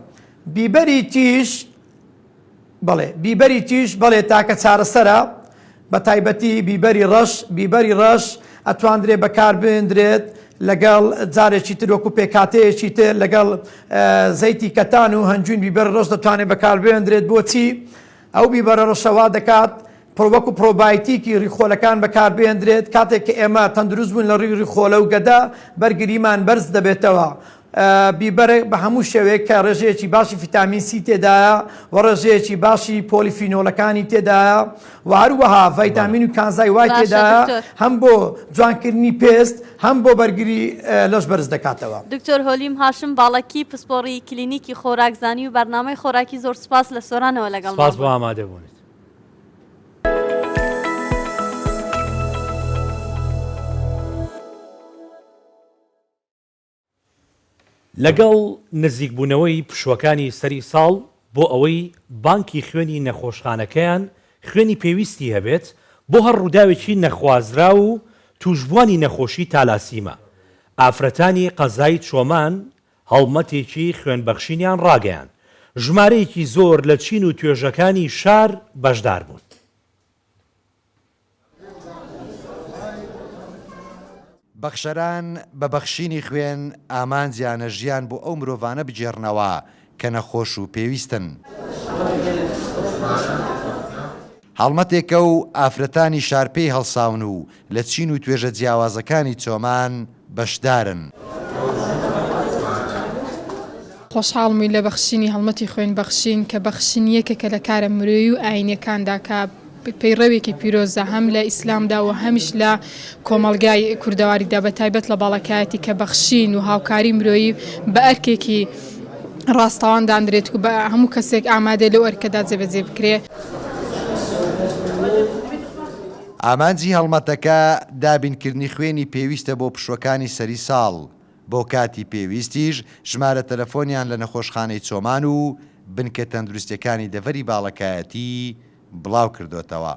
بیبەری تیش بەڵێ تاکە چارەسەرە بە تایبەتی بیبەری ڕەش ئەتواندرێ بەکار بێندرێت لەگەڵ جارێکی تر وەکو پێکاتەیەکی تر لەگەڵ زەیتی کەتان و هەنجوین بیبەر ڕەش دەتوانێت بەکار بێندرێت بۆچی ئەو بیبەرە ڕەشەوا دەکات وەکو پرۆبایتیکی ڕیخۆلەکان بەکار بێندرێت کاتێک کە ئێمە تەندروست بوون لە ڕی ڕیخۆلە و گەدا بەرگریمان بەرز دەبێتەوە بیبەرێک بە هەموو شێوەیە کە ڕێژەیەکی باشی ڤیتامین سی تێدایە و ڕێژەیەکی باشی پۆلیفینۆلەکانی تێدایە و هەروەها ڤیتامین و کانزای وای تێدایە هەم بۆ جوانکردنی پێست هەم بۆ بەرگری لەش بەرز دەکاتەوە دکتۆر هۆلیم هاشم باڵەکی پسپۆڕی کلینیکی خۆراکزانی و بەرنامەی خۆراکی زۆر سپاس لە سۆرانەوە لەگەڵ سپاس بۆ ئامادەبوونیت لەگەڵ نزیکبوونەوەی پشوەکانی سەری ساڵ بۆ ئەوەی بانکی خوێنی نەخۆشخانەکەیان خوێنی پێویستی هەبێت بۆ هەر ڕووداوێکی نەخوازرا و توشبوانی نەخۆشی تالاسیمە ئافرەتانی قەزای چۆمان هەڵمەتێکی خوێنبەخشینیان ڕاگەیان ژمارەیەکی زۆر لە چین و توێژەکانی شار بەشدار بوون بەخشەران بە بەخشینی خوێن ئامانجیانە ژیان بۆ ئەو مرۆڤانە بجێڕنەوە کە نەخۆش و پێویستن. هەڵمەتێکە و ئافرەتانی شارپەی هەڵساون و لە چین و توێژە جیاوازەکانی چۆمان بەشدارن. خۆشحاڵمی لە بەخشینی هەڵمەتی خوێن بەخشین کە بەخشین یەکێکە لە کارە مرۆیی و ئاینەکاندا کە پەیڕەوێکی پیرۆزە هەم لە ئیسلامدا و هەمیش لە کۆمەڵگای کوردەواریدا بە تایبەت لە باڵەکایەتی کە بەخشین و هاوکاری مرۆیی بە ئەرکێکی ڕاستەوان دانرێت و بە هەموو کەسێک ئامادە لەو ئەرکەدا جێبەجێ بکرێ. ئامانجی هەڵمەتەکە دابینکردنی خوێنی پێویستە بۆ پشوەکانی سەری ساڵ. بۆ کاتی پێویستیش ژمارە تەلەفۆنیان لە نەخۆشخانەی چۆمان و بنکە تەندروستیەکانی دەڤەری باڵەکایەتی بڵاو کردوتەوە.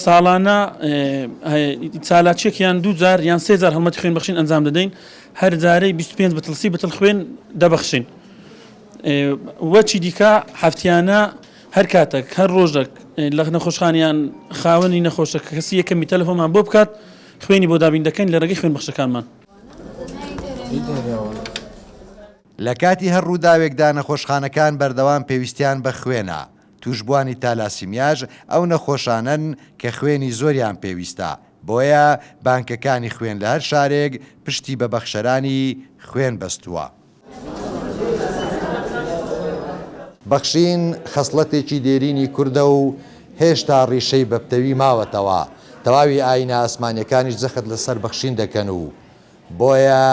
ساڵانە چالاچێکیان 2000 یان 3000 هەڵمەتی خوێن بەخشین ئەنجام دەدەین. هەر جارەی 25 بەتڵسی بەتڵ خوێن دەبەخشین. وەچی دیکە هەفتیانە هەر کاتێک هەر ڕۆژێک لە نەخۆشخانیان خاوەنی نەخۆشە کەسی یەکەمی تەلەفۆنمان بۆ بکات خوێنی بۆ دابین دەکەین لە ڕێگەی خوێن بەخشەکانمان. لە کاتی هەر ڕووداوێکدا نەخۆشخانەکان بەردەوام پێویستیان بە خوێنە. توشبوانی تالاسیمیاژ ئەو نەخۆشانن کە خوێنی زۆریان پێویستە. بۆیە بانکەکانی خوێن لە هەر شارێک پشتی بە بەخشەرانی خوێن بەستووە. بەخشین خەسڵەتێکی دێرینی کوردە و هێشتا ڕیشەی بەپتەوی ماوەتەوە. تەواوی ئاینە ئاسمانیەکانیش جەخت لەسەر بەخشین دەکەن و بۆیە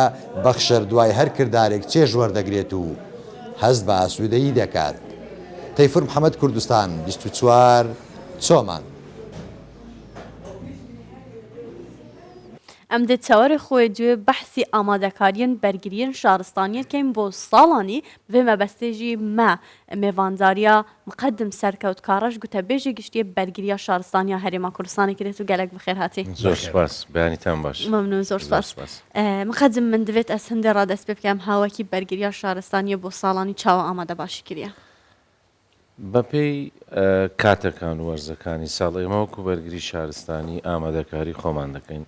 بەخشەر دوای هەر کردارێک چێژ وەردەگرێت و هەست بە ئاسوودەیی دەکات. تەیفور محەممەد کوردستان 24 چۆمان. ئەم دێت چاوەڕێ خۆی دوێ بەحسی ئامادەکاریان بەرگریان شارستانیەکەین بۆ ساڵانی بێ مەبەستێژی مە میێڤانداریە مقدم سەرکەوت کارەش گوتە بێژی گشتیە بەرگریە شارستانیا هەرێما کوردستانی کرێت و گەلک بخێر هاتی. زۆر سپاس بەیانیتان باش. مەمنون زۆر سپاس. مقدم من دەوێت ئەس هەندێ ڕادەست پێ بکەم هاوەکی بەرگریە شارستانیە بۆ ساڵانی چاوە ئامادە باشی کردە. بەپێی کاتەکان و وەرزەکانی ساڵ ئێمە وەکو بەرگری شارستانی ئامادەکاری خۆمان دەکەین.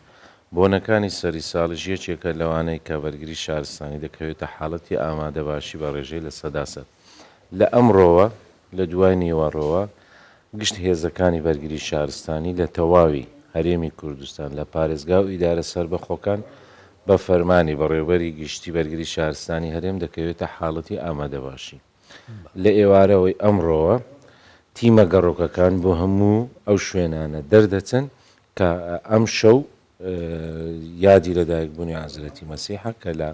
بۆنەکانی سەری ساڵش یەکێکە لەوانەی کە بەرگری شارستانی دەکەوێتە حاڵەتی ئامادە باشی بە ڕێژەی لە سەداسەد. لە ئەمڕۆوە لە دوای نیوەڕۆوە گشت هێزەکانی بەرگری شارستانی لە تەواوی هەرێمی کوردستان لە پارێزگا و ئیدارە سربەخۆکان بە فەرمانی بەڕێوەبەری گشتی بەرگری شارستانی هەرێم دەکەوێتە حاڵەتی ئامادە باشی. لە ئێوارەوەی ئەمڕۆوە تیمە گەڕۆکەکان بۆ هەموو ئەو شوێنانە دەردەچن کە ئەم شەو یادی لەدایکبوونی حەزرەتی مەسیحە کە لە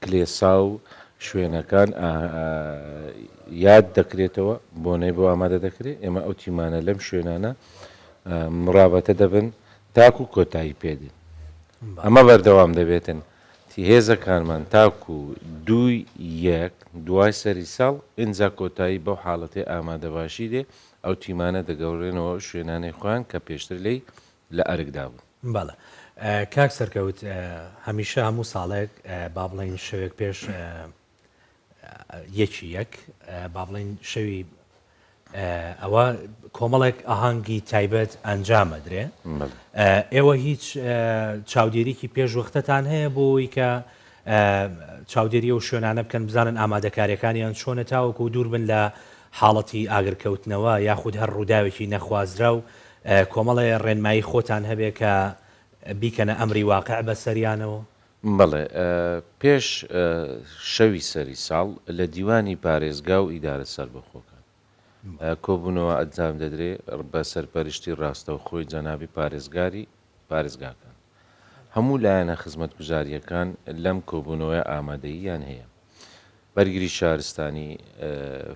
کلێسا و شوێنەکان یاد دەکرێتەوە بۆنەی بۆ ئامادە دەکرێت. ئێمە ئەو تیمانە لەم شوێنانە مڕابەتە دەبن تاکو کۆتایی پێدێن. ئەمە بەردەوام دەبێتن هێزەکانمان تاکو 2-1 دوای سەری ساڵ ئینجا کۆتایی بەو حاڵەتی ئامادەباشی دێ ئەو تیمانە دەگەورێنەوە شوێنانەی خۆیان کە پێشتر لی لە ئەرکدا بوون. بەڵێ کاک سەرکەوت هەمیشە هەموو ساڵێک با بڵین شەوێک پێش یەک با بڵین شەوی ئەوە کۆمەڵێک ئاهەنگی تایبەت ئەنجامەدرێ. ئێوە هیچ چاودێریکی پێشوەختتان هەیە بۆی کە چاودێری و شوێنانە بکەن بزانن ئامادەکاریەکانیان چۆنە تاوەکو دوور بن لە حاڵەتی ئاگرکەوتنەوە یاخود هەر ڕووداوێکی نەخوازرا و کۆمەڵێ ڕێنمایی خۆتان هەبێ کە بیکەنە ئەمری واقع بە سەریانەوە. بەڵێ پێش شەوی سەری ساڵ لە دیوانی پارێزگا و ئیدارە سەربەخۆکان کۆبوونەوە ئەنجام دەدرێ بە سەرپەرشتی ڕاستەوخۆی جەنابی پارێزگاری پارێزگاکان. هەموو لایەنە خزمەتگوزاریەکان لەم کۆبوونەوەی ئامادەییان هەیە. بەرگری شارستانی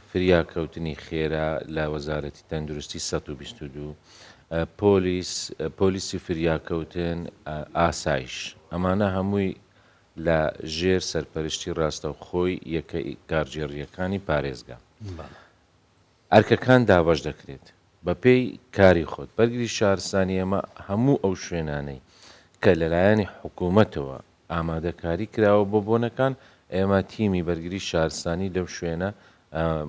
فریاکەوتنی خێرا لە وەزارەتی تەندروستی 122 پۆلیسی فریاکەوتن ئاسایش ئەمانە هەمووی لە ژێر سەرپەرشتی ڕاستەوخۆی یەکە کارژێڕیەکانی پارێزگا. ئەرکەکان دابەش دەکرێت بە پێی کاری خۆت. بەرگری شارستانی ئەمە هەموو ئەو شوێنانەی کە لەلایەنی حکوومەتەوە ئامادەکاری کراوە بۆ بۆنەکان ئێمە تیمی بەرگری شارستانی لەو شوێنە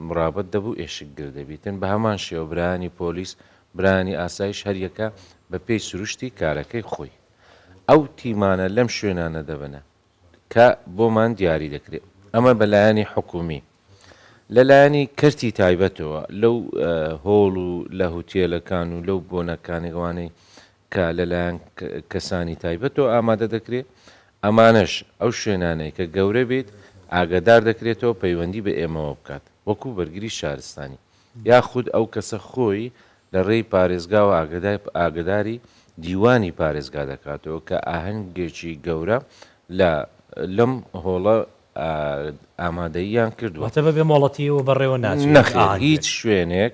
مڕابەت دەبوو ئێشک گردەبیتن بە هەمان شێوە برانی پۆلیس برانی ئاسایش هەریەکە بە پێی سروشتی کارەکەی خۆی ئەو تیمانە لەم شوێنانە دەبنە کە بۆمان دیاری دەکرێت ئەمە بەلایانی حکومی لەلایانی کەرتی تایبەتەوە لەو هۆڵ و لە هوتێلەکان و لەو بۆنەکانێکوانەی کە لەلایەن کەسانی تایبەتەوە ئامادە دەکرێت ئەمانەش ئەو شوێنانەی کە گەورە بێت ئاگدار دەکرێتەوە پەیوەندی بە ئێمەوە بکات وەکو بەرگری شارستانی یاخود ئەو کەسە خۆی لە ڕێی پارێزگا و ئاگداری دیوانی پارێزگا دەکاتەوە کە ئاهەنگێکی گەورە لەم هۆڵە ئامادەییان کردووە بێ مۆڵەتی و بەڕێوە نەخێر هیچ شوێنێک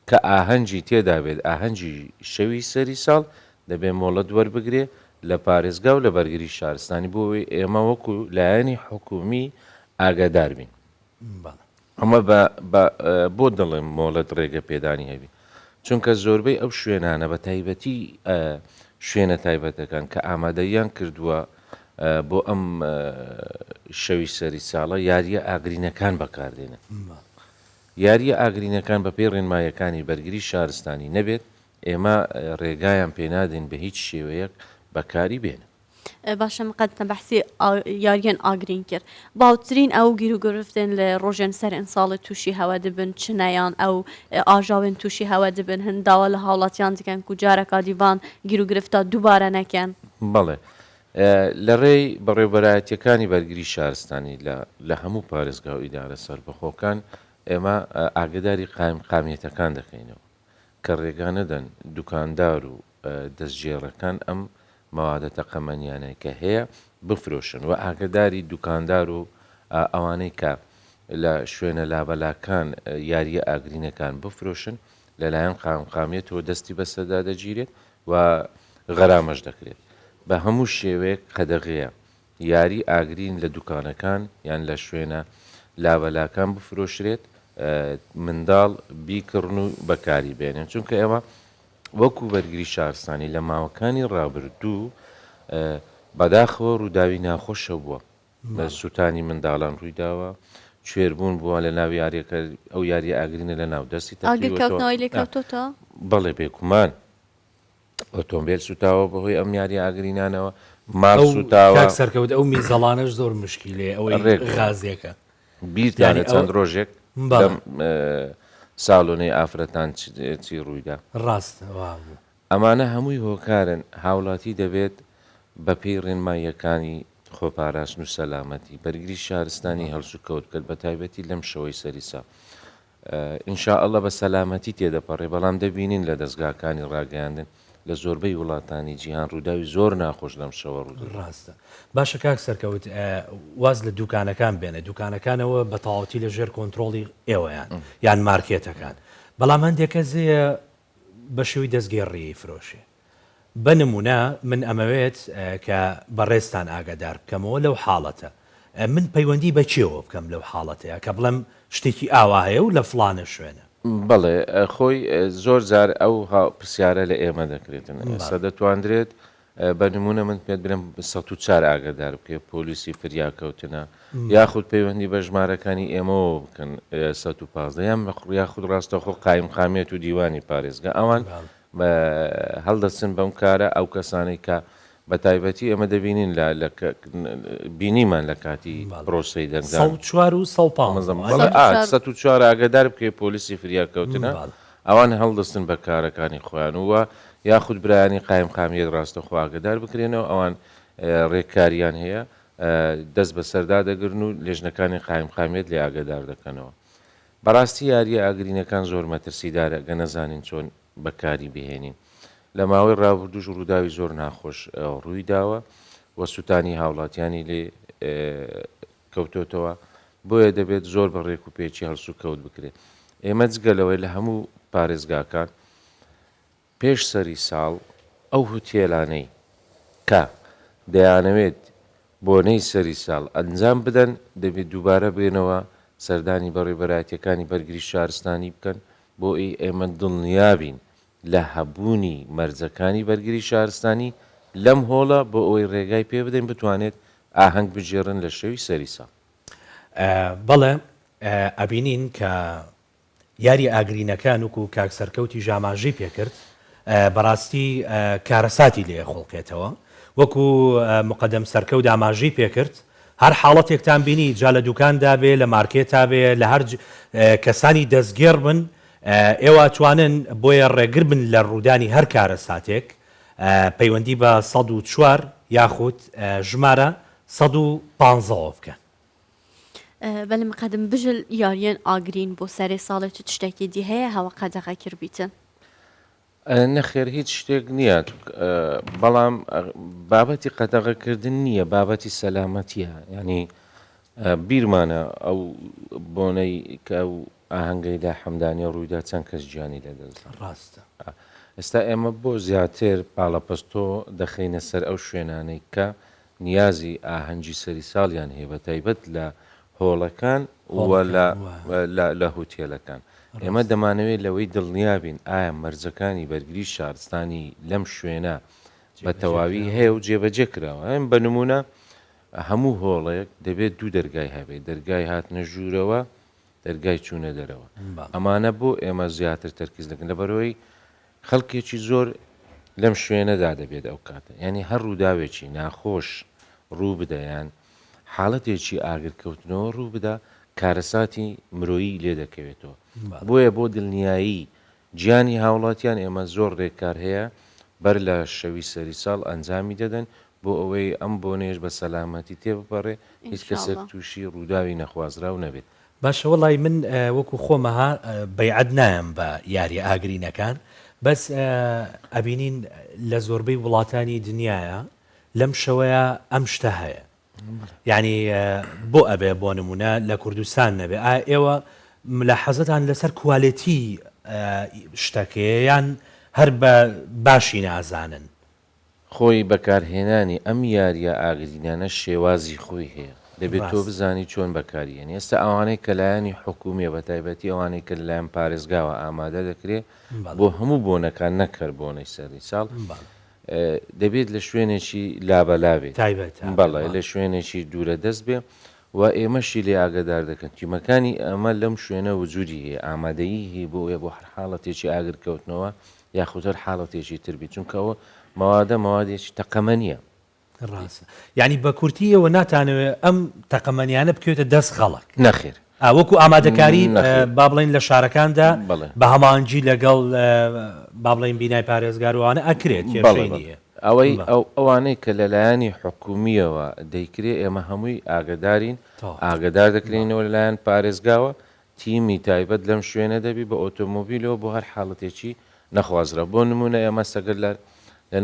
کە ئاهەنگی تێدا بێت ئاهەنگی شەوی سەری ساڵ دەبێ مۆڵەت وەربگرێ لە پارێزگا و لە بەرگری شارستانی بۆی ئێمە وەکو لایەنی حکومی ئاگادار بین ئەمە بۆ دەڵێم مۆڵەت ڕێگە پێدانی هەبی چونکە زۆربەی ئەو شوێنانە بە تایبەتی شوێنە تایبەتەکان کە ئامادەیان کردووە بۆ ئەم شەوی سەری ساڵە یاریە ئاگرینەکان بەکاردێنن یاریە ئاگرینەکان بە پێی ڕێنمایەکانی بەرگری شارستانی نەبێت ئێمە ڕێگایان پێنادێن بە هیچ شێوەیەک بەکاری بێنن باشە قەتە بەحسی یاریان ئاگرین کرد باوترین ئەو گیر و گرفتن لە ڕۆژێن سەر ئەنساڵی تووشی هەوا دەبن چنەیان ئەو ئاژاوێن تووشی هەوا دەبن هەنداوە لە هاوڵاتیان دەکەن و جارەکە دیوان گیر و گرفتە دووبارە نەکەن بەڵێ لە ڕێی بەڕێوەبەرایەتیەکانی بەرگری شارستانی لە هەموو پارێزگا و ئیدارە سەربەخۆکان ئێمە ئاگداری قامیەتەکان دەکەینەوە کە ڕێگانەدەن دوکاندار و دەستگێڕەکان ئەم مەوادە تەقەمەنیانەی کە هەیە بفرۆشن و ئاگداری دوکاندار و ئەوانەی کە لە شوێنە لابەلاکان یاریە ئاگرینەکان بفرۆشن لەلایەن قامقامیەتەوە دەستی بەسەردا دەگیرێت و غەرامەش دەکرێت بە هەموو شێوەیەک قەدەغەیە یاری ئاگرین لە دوکانەکان یان لە شوێنە لابەلاکان بفرۆشرێت منداڵ بیکڕن و بەکاری بێنێن چونکە ئێمە وەکو بەرگری شارستانی لە ماوەکانی ڕابردوو بەداخەوە ڕووداوی ناخۆشە بووە بە سووتانی منداڵان ڕوویداوە کوێربوون بووە لە ناو یاریەکە ئەو یاری ئاگرینە لە ناو دەستی تەکەوتەوە بەڵێ بێکومان ئۆتۆمبیل سوتاوە بەهۆی ئەم یاری ئاگرینانەوە ماڵ سوتاوە سەرکەوت ئەو میزەڵانش زۆر مشکیلێ ئەوەی غازیەکە بیرتانە چەند ڕۆژێک ساڵۆنەی ئافرەتان چی ڕوویدا ڕاست ئەمانە هەمووی هۆکارن هاوڵاتی دەبێت بە پێی ڕێنماییەکانی خۆپاراستن و سەلامەتی بەرگری شارستانی هەڵسو کەوت کرد بە تایبەتی لەم شەوەی سەریسا ئینشاءڵڵە بە سەلامەتی تێدەپەڕێ بەڵام دەبینین لە دەستگاکانی ڕاگەیاندن لە زۆربەی وڵاتانی جیهان ڕووداوی زۆر ناخۆش لەم شەوە ڕوو ڕاستە باشە کاک سەرکەوت واز لە دوکانەکان بێنێ دوکانەکانەوە بە تەواوەتی لە ژێر کۆنتترۆڵی ئێوەیان یان مارکێتەکان بەڵام هەندێکە زێ بە شێوی دەستگێڕی فرۆشێ بنمونە من ئەمەوێت کە بەڕێستان ئاگادار بکەمەوە لەو حاڵەتە من پەیوەندی بەچێوە بکەم لەو حاڵەتەیە کە بڵێم شتێکی ئاوا هەیە و لە فلانە شوێنە بەڵێ خۆی زۆر جار ئەو پرسیارە لە ئێمە دەکرێتن ئێستا دەتوانرێت بە نمونە من پێت برم 104 ئاگادار بکە پۆلیسی فریاکەوتنە یاخود پەیوەندی بە ژمارەکانی ئێمەوە بکەن 115 یاخود ڕاستەخۆ قایمقامێت و دیوانی پارێزگا ئەوان هەڵدەچن بەم کارە ئەو کەسانی کە بە تایبەتی ئەمە دەبینین بینیمان لە کاتی پرۆسی دەنگدان 104 ئاگادار بکە پۆلیسی فریاکەوتنە ئەوان هەڵدەستن بە کارەکانی خۆیان وە یاخود برایانی قایمقامیت ڕاستەخۆ ئاگادار بکرێنەوە ئەوان ڕێککاریان هەیە دەست بە سەردا دەگرن و لێژنەکانی قایمقامیت لێ ئاگادار دەکەنەوە بەڕاستی یاریە ئاگرینەکان زۆر مەترسیدارە گە نەزانین چۆن بەکاری بهێنین لە ماوەی ڕابردووش ڕووداوی زۆر ناخۆش ڕووی داوە وە سووتانی هاوڵاتیانی لێ کەوتۆتەوە بۆیە دەبێت زۆر بە ڕێک و پێچی هەڵسو کەوت بکرێت ئێمە جگەلەوەی لە هەموو پارێزگاکان پێش سەری ساڵ ئەو هوتێلانەی کە دەیانەوێت بۆنەی سەری ساڵ ئەنجام بدەن دەبێت دووبارە بێنەوە سەردانی بەڕێوەبەرایەتیەکانی بەرگری شارستانی بکەن بۆ ئێمە دڵنیابین لە هەبوونی مەرجەکانی بەرگری شارستانی لەم هۆڵە بۆ ئەوەی ڕێگای پێ بدەین بتوانێت ئاهەنگ بژێڕن لە شەوی سەریسا بەڵێ ئەبینین کە یاری ئاگرینەکان وکو کاک سەرکەوتی ژاماژی پێکرد بەڕاستی کارەساتی لێ خۆڵکێتەوە وەکو مقدم سەرکەوت ئاماژەی پێکرد هەر حاڵەتێکتان بینی جا لە دوکاندا بێ لە مارکێتا بێ لە هەر کەسانی دەستگێڕ بن ئێوە توانن بۆیە ڕێگر بن لە ڕوودانی هەر کارەساتێک پەیوەندی بە 104 یاخود ژمارە 115 بکەن. بەڵێ مقدم بژل یاریان ئاگرین بۆ سەرێ ساڵێت شتێکی دی هەیە هەوە قەدەغا کردبیتن. نەخێر هیچ شتێک نییە بەڵام بابەتی قەدەغەکردن نییە بابەتی سەلامەتیە ینی بیرمانە ئەو بۆنەی کە ئەو ئاهەنگەی لە حەمدانیە ڕوویدا چەند کەس گیانی لەدەست ڕاستە ئێستا ئێمە بۆ زیاتر پاڵەپەستۆ دەخینە سەر ئەو شوێنانەی کە نیازی ئاهەنگی سەری ساڵیان هەیە بە تایبەت لە هۆڵەکان لە هوتێلەکان ئێمە دەمانەوێت لەوەی دڵنیابین ئایا مەرجەکانی بەرگری شارستانی لەم شوێنە بە تەواوی هەیە و جێبەجێ کراوە ئەم بە نمونە هەموو هۆڵەیەک دەبێت دوو دەرگای هەبێت دەرگای هاتنە ژوورەوە دەرگای چوونە دەرەوە ئەمانە بۆ ئێمە زیاتر تەرکیز دەکەن لەبەرەوەی خەڵکێکی زۆر لەم شوێنەدا دەبێت ئەو کاتە ینی هەر ڕووداوێکی ناخۆش ڕوو بدەیان حاڵەتێکی ئاگرکەوتنەوە ڕوو بدە کارەساتی مرۆیی لێ دەکەوێتەوە بۆیە بۆ دڵنیایی گیانی هاوڵاتیان ئێمە زۆر ڕێکار هەیە بەر لە شەوی سەری ساڵ ئەنجامی دەدەن بۆ ئەوەی ئەم بۆنێش بە سەلامەتی تێبپەڕێ هیچ کەسێک تووشی ڕووداوی نەخوازراو نەبێت. باشە وەڵی من وەکو خۆمەها بەیعەد نایم بە یاری ئاگرینەکان بەس ئەبینین لە زۆربەی وڵاتانی دنیاە لەم شەوەیە ئەم شتە هەیە یعنی بۆ ئەبێ بۆ نمونە لە کوردستان نەبێ ئێوە لە حەزتان لەسەر کوالێتی شتەکەیان هەر بە باشی نازانن خۆی بەکارهێنانی ئەم یاریە ئاگرینانە شێوازی خۆی هەیە دەبێت تۆ بزانی چۆن بەکاریێنی ئێستا ئەوانەی کە لایەنی حکومیە بە تایبەتی ئەوانەی کە لەلایەن پارێزگاوە ئامادە دەکرێت بۆ هەموو بۆنەکان نەکرد بۆنەی سەری ساڵ دەبێت لە شوێنێکی لابەلاوێت بەڵێ لە شوێنێکی دوورە دەست بێ و ئێمەشی لێ ئاگدار دەکەن تیمەکانی ئەمە لەم شوێنە وجودی هەیە ئامادەیی هی بۆیە بۆ هەر حاڵەتێکی ئاگرکەوتنەوە یاخودەر حاڵەتێکی تربی چونکەەوە موادێکی تەقەمەنیە ڕاستە یعنی بە کورتیەوە ناتانەوێت ئەم تەقەمەنیانە بکوێتە دەست خەڵک نەخێر وەکو ئامادەکاری با بڵین لە شارەکاندا بە هەمانجی لەگەڵ با بڵین بینای پارێزگاروانە ئەکرێت ئەوەی ئەوانەی کە لەلایەنی حکومیەوە دەیکرێت ئێمە هەمووی ئاگدارین ئاگدار دەکرێنەوە لەلایەن پارێزگاوە تیمی تایبەت لەم شوێنە دەبی بە ئۆتۆمۆبیلەوە بۆ هەر حاڵەتێکی نەخوازرا بۆ نمونە ئێمە سەگەر لە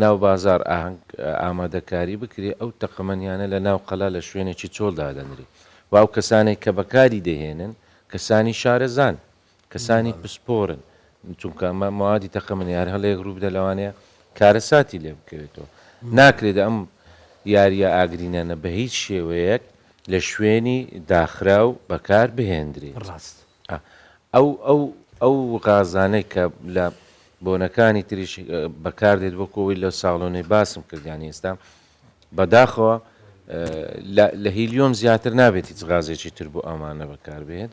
ناو بازار ئاهەنگ ئامادەکاری بکرێ ئەو تەقەمەنیانە لە ناو قەلا لە شوێنێکی چۆڵدا دەنری و ئەو کەسانێک کە بەکاری دەهێنن کەسانی شارەزان کەسانی پسپۆرن چونکە ئەمە موادی تەقەمەنیار هەڵەیەک ڕوو بدە لەوانەیە کارەساتی لێ بکەوێتەوە ناکرێت ئەم یاریە ئاگرینانە بە هیچ شێوەیەک لە شوێنی داخرا و بەکار بهێندرێت ڕاست ئەو غازانەی کە لە بۆنەکانی تریش بەکاردێت بۆ کۆی لە ساڵۆنەی باسم کردیانی ئێستا بەداخەوە لە هیلیۆم زیاتر نابێت هیچ غازێکی تر بۆ ئەمانە بەکاربێت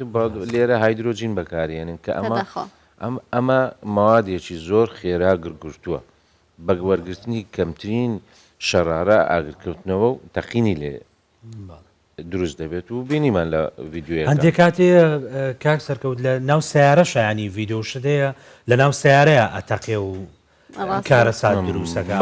لێرە هایدرۆجین بەکارێنن کە ئەمە موادێکی زۆر خێرا گرگرتووە بە وەرگرتنی کەمترین شەرارە ئاگرکەوتنەوە و تەقینی لێ دروست دەبێت و بینیمان لە ڤیددیوە هەندێک کاتێ کاک سەرکەوت لە ناو سیارە شایانی ڤیددیۆ شدەیە لە ناو سیارەیە ئەتەقێ و کارەسات دروستەکە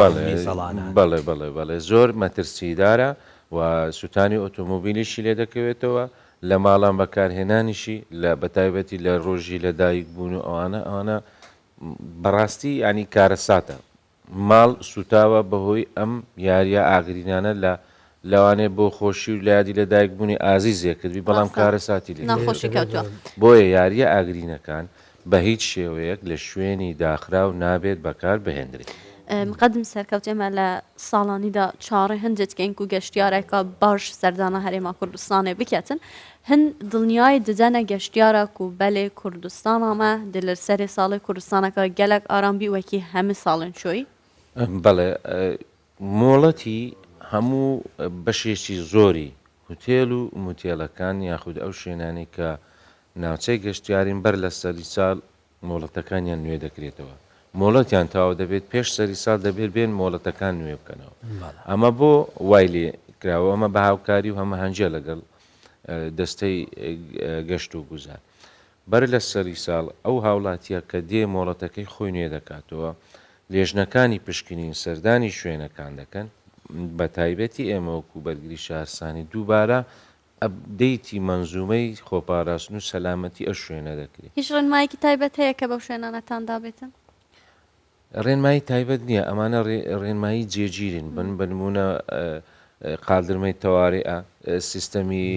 بەڵێ زۆر مەترسیدارە و سووتانی ئۆتۆمۆبیلیشی لێ دەکەوێتەوە لە ماڵان بەکارهێنانیشی لە بەتایبەتی لە ڕۆژی لە دایک بوون و ئەوانە بەڕاستی ینی کارەساتە ماڵ سوتاوە بەهۆی ئەم یاریە ئاگرینانە لەوانێ بۆ خۆشی و لایادی لە دایک بوونی ئازیزێ کردوی بەڵام کارەساتی لێ بۆیە یاریە ئاگرینەکان بە هیچ شێوەیەک لە شوێنی داخرا و نابێت بەکار بهێنرێت. مقدم سەرکەوت ئێمە لە ساڵانیدا چاڕێ هەندێکگەنگ و گەشتیارێکە باش سەردانە هەرێما کوردستانێ بکەتن هەن دڵنیای ددەنە گەشتیارە و بەلێ کوردستانامە دل سەرێ ساڵی کوردستانەکە گەلک ئارامبی وەکی هەمە ساڵن شوی بەڵێ مۆڵەتی هەموو بەشێکی زۆری هوتێل و موتێلەکان یاخود ئەو شوێنانی کە ناوچەی گەشتیارین بەر لە سەری ساڵ مۆڵەتەکانیان نوێ دەکرێتەوە مۆڵەتیان تەواو دەبێت پێش سەری ساڵ دەبێت بێن مۆڵەتەکان نوێ بکەنەوە ئەمە بۆ وای لێ کراوە ئەمە بە هاوکاری و هەمە هەنجە لەگەڵ دەستەی گەشت و گوزار بەر لە سەری ساڵ ئەو هاوڵاتیە کە دێ مۆڵەتەکەی خۆی نوێ دەکاتەوە لێژنەکانی پشکنین سەردانی شوێنەکان دەکەن بە تایبەتی ئێمە وەکو بەرگری شارستانی دووبارە ئەبدەیتی مەنزومەی خۆپاراستن و سەلامەتی ئەو شوێنە دەکرێت هیچ ڕێنمایەکی تایبەت هەیە کە بەو شوێنانەتاندا بێتن ڕێنمایی تایبەت نییە ئەمانە ڕێنمایی جێگیرن بن نمونە قالدرمەی تەوارێئە سیستەمی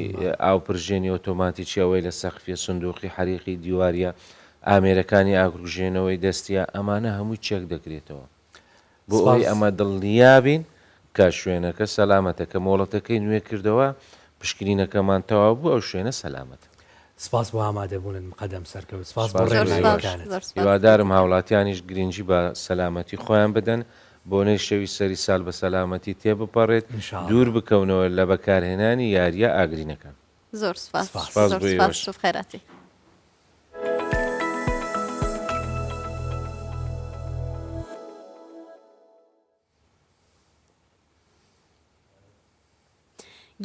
ئاوپڕژێنی ئۆتۆماتیکی ئەوەی لە سەقفیە سندوقی حەریقی دیواریە ئامێرەکانی ئاگروژێنەوەی دەستیە ئەمانە هەمووی چێک دەکرێتەوە بۆ ئەوەی ئەمە دڵنیابین کە شوێنەکە سەلامەتە کە مۆڵەتەکەی نوێ کردەوە پشکنینەکەمان تەواو بوو ئەو شوێنە سەلامەتە سپاس بۆ ئامادەبوونن قەدەم سەرکەوت سپاس هیوادارم هاوڵاتیانیش گرنگی بە سەلامەتی خۆیان بدەن بۆنەی شەوی سەری ساڵ بە سەلامەتی تێبپەڕێت دوور بکەونەوە لە بەکارهێنانی یاریە ئاگرینەکان زۆر سپاس خێراتی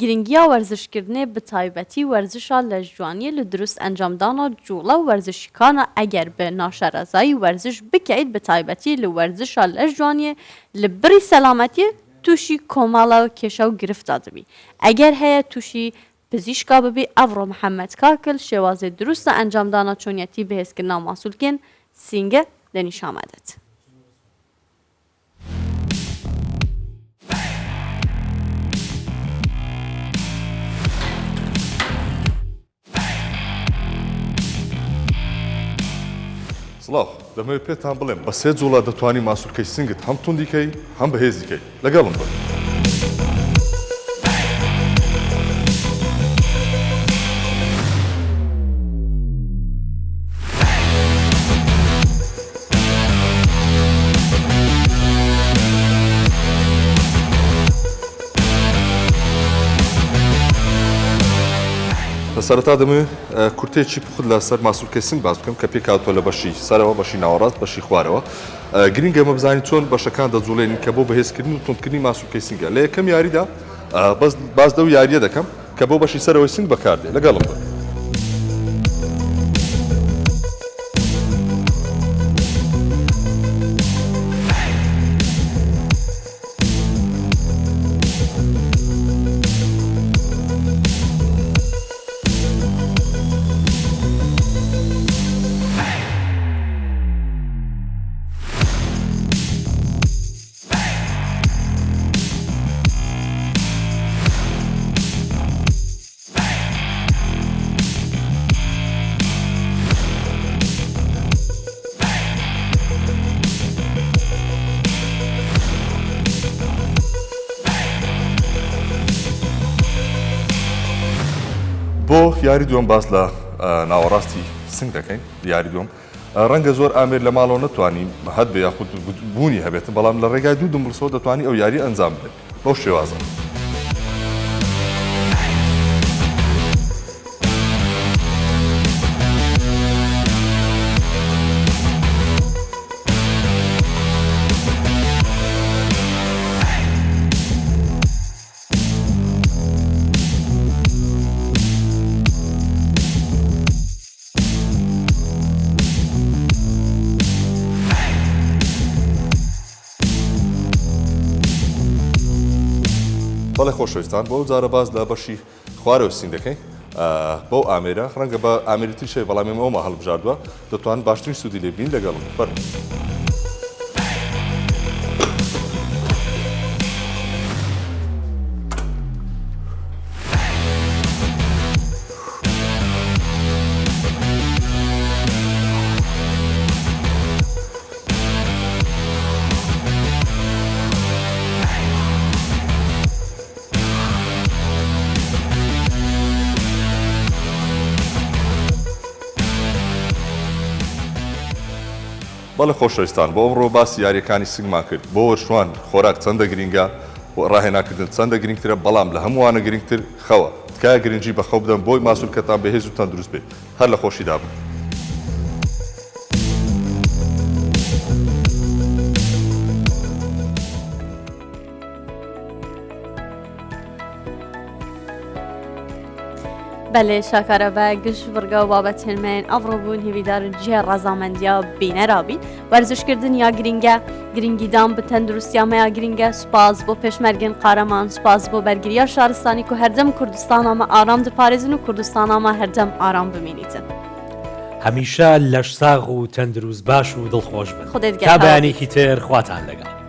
گرنگیا وەرزشکردنێ bi taybetî werzişa lejwaniyê li durust encamdana cûla werzişîkana eger bi naşerezayî werziş bikeyt bi taybetî li werzişa lejwaniyê li birî selametiyê tûşî komala û kêşa û girifta dibî. Eger heye tûşî pizîşka bibî Evro Mihemed Kakil şêwazê durust a encamdana çonyetî bihêzkirina masûlkên sînge de nîşan medet. سڵاو دەمەوێت پێتان بڵێم بە سێ جوڵا دەتوانی ماسوولکەی سنگت هەم توندیکەی هەم بەهێزیکەی لەگەڵم بن. سەرەتا دەمێ کورتێکی خود لە سەر ماسوولکەی سنگ باز بکەم کە پێکاتۆ لە بەشی سەرەوە بەشی ناوەڕاست بەشی خوارەوە گرنگە ئێمە بزانین چۆن بەشەکان دەجوڵێنین کە بۆ بەهێزکردن و توندکردنی ماسوولکەی سنگە لە یەکەم یاریدا باز دەو یاریە دەکەم کە بۆ بەشی سەرەوەی سنگ بەکاردێ لەگەڵم بن. بۆ یاری دووەم باز لە ناوەڕاستی سنگ دەکەین یاری دووەم ڕەنگە زۆر ئامێر لە ماڵەوە نەتوانین هەت بە یاخود بوونی هەبێتن بەڵام لە ڕێگای دوو دمبرسەوە دەتوانی ئەو یاری ئەنجام بدەین بەو شێوازە. بەڵێ خۆشەویستان بۆ جارە باز لە بەشی خوارەوە سنگ دەکەین بەو ئامێرە ڕەنگە بە ئامێریتی شەی بەڵام ئێمە ئەومە هەڵبژاردووە دەتوان باشترین سوودی لێ بین لەگەڵ فەرموو. بەڵێ خۆشەویستان بۆ ئەمڕۆ باسی یاریەکانی سنگمان کرد بۆ وەرشوان خۆراک چەندە گرینگە ڕاهێناکردن چەندە گرنگترە بەڵام لە هەمووانە گرنگتر خەوە تکایە گرنگی بە خەو بدەن بۆی ماسوولکەتان بەهێز و تەندروست بێت هەر لە خۆشیدا بن. بله شاکره با گش ورگا و بابت هلمن افروبون هیویدار جه رزامندیا بینه رابین ورزش کردن یا گرینگی دام به تندرستی ما گرینگه سپاس بو پشمرگن قهرمان سپاس بو برگریا شهرستانی که هر دم کردستان ما آرام د پارێزن و کوردستان ما هر دم آرام بمینیتن هەمیشە لەش ساغ و تەندروست باش و دڵخۆش بن خودت تا بەیانێکی تر خواتان لەگەڵ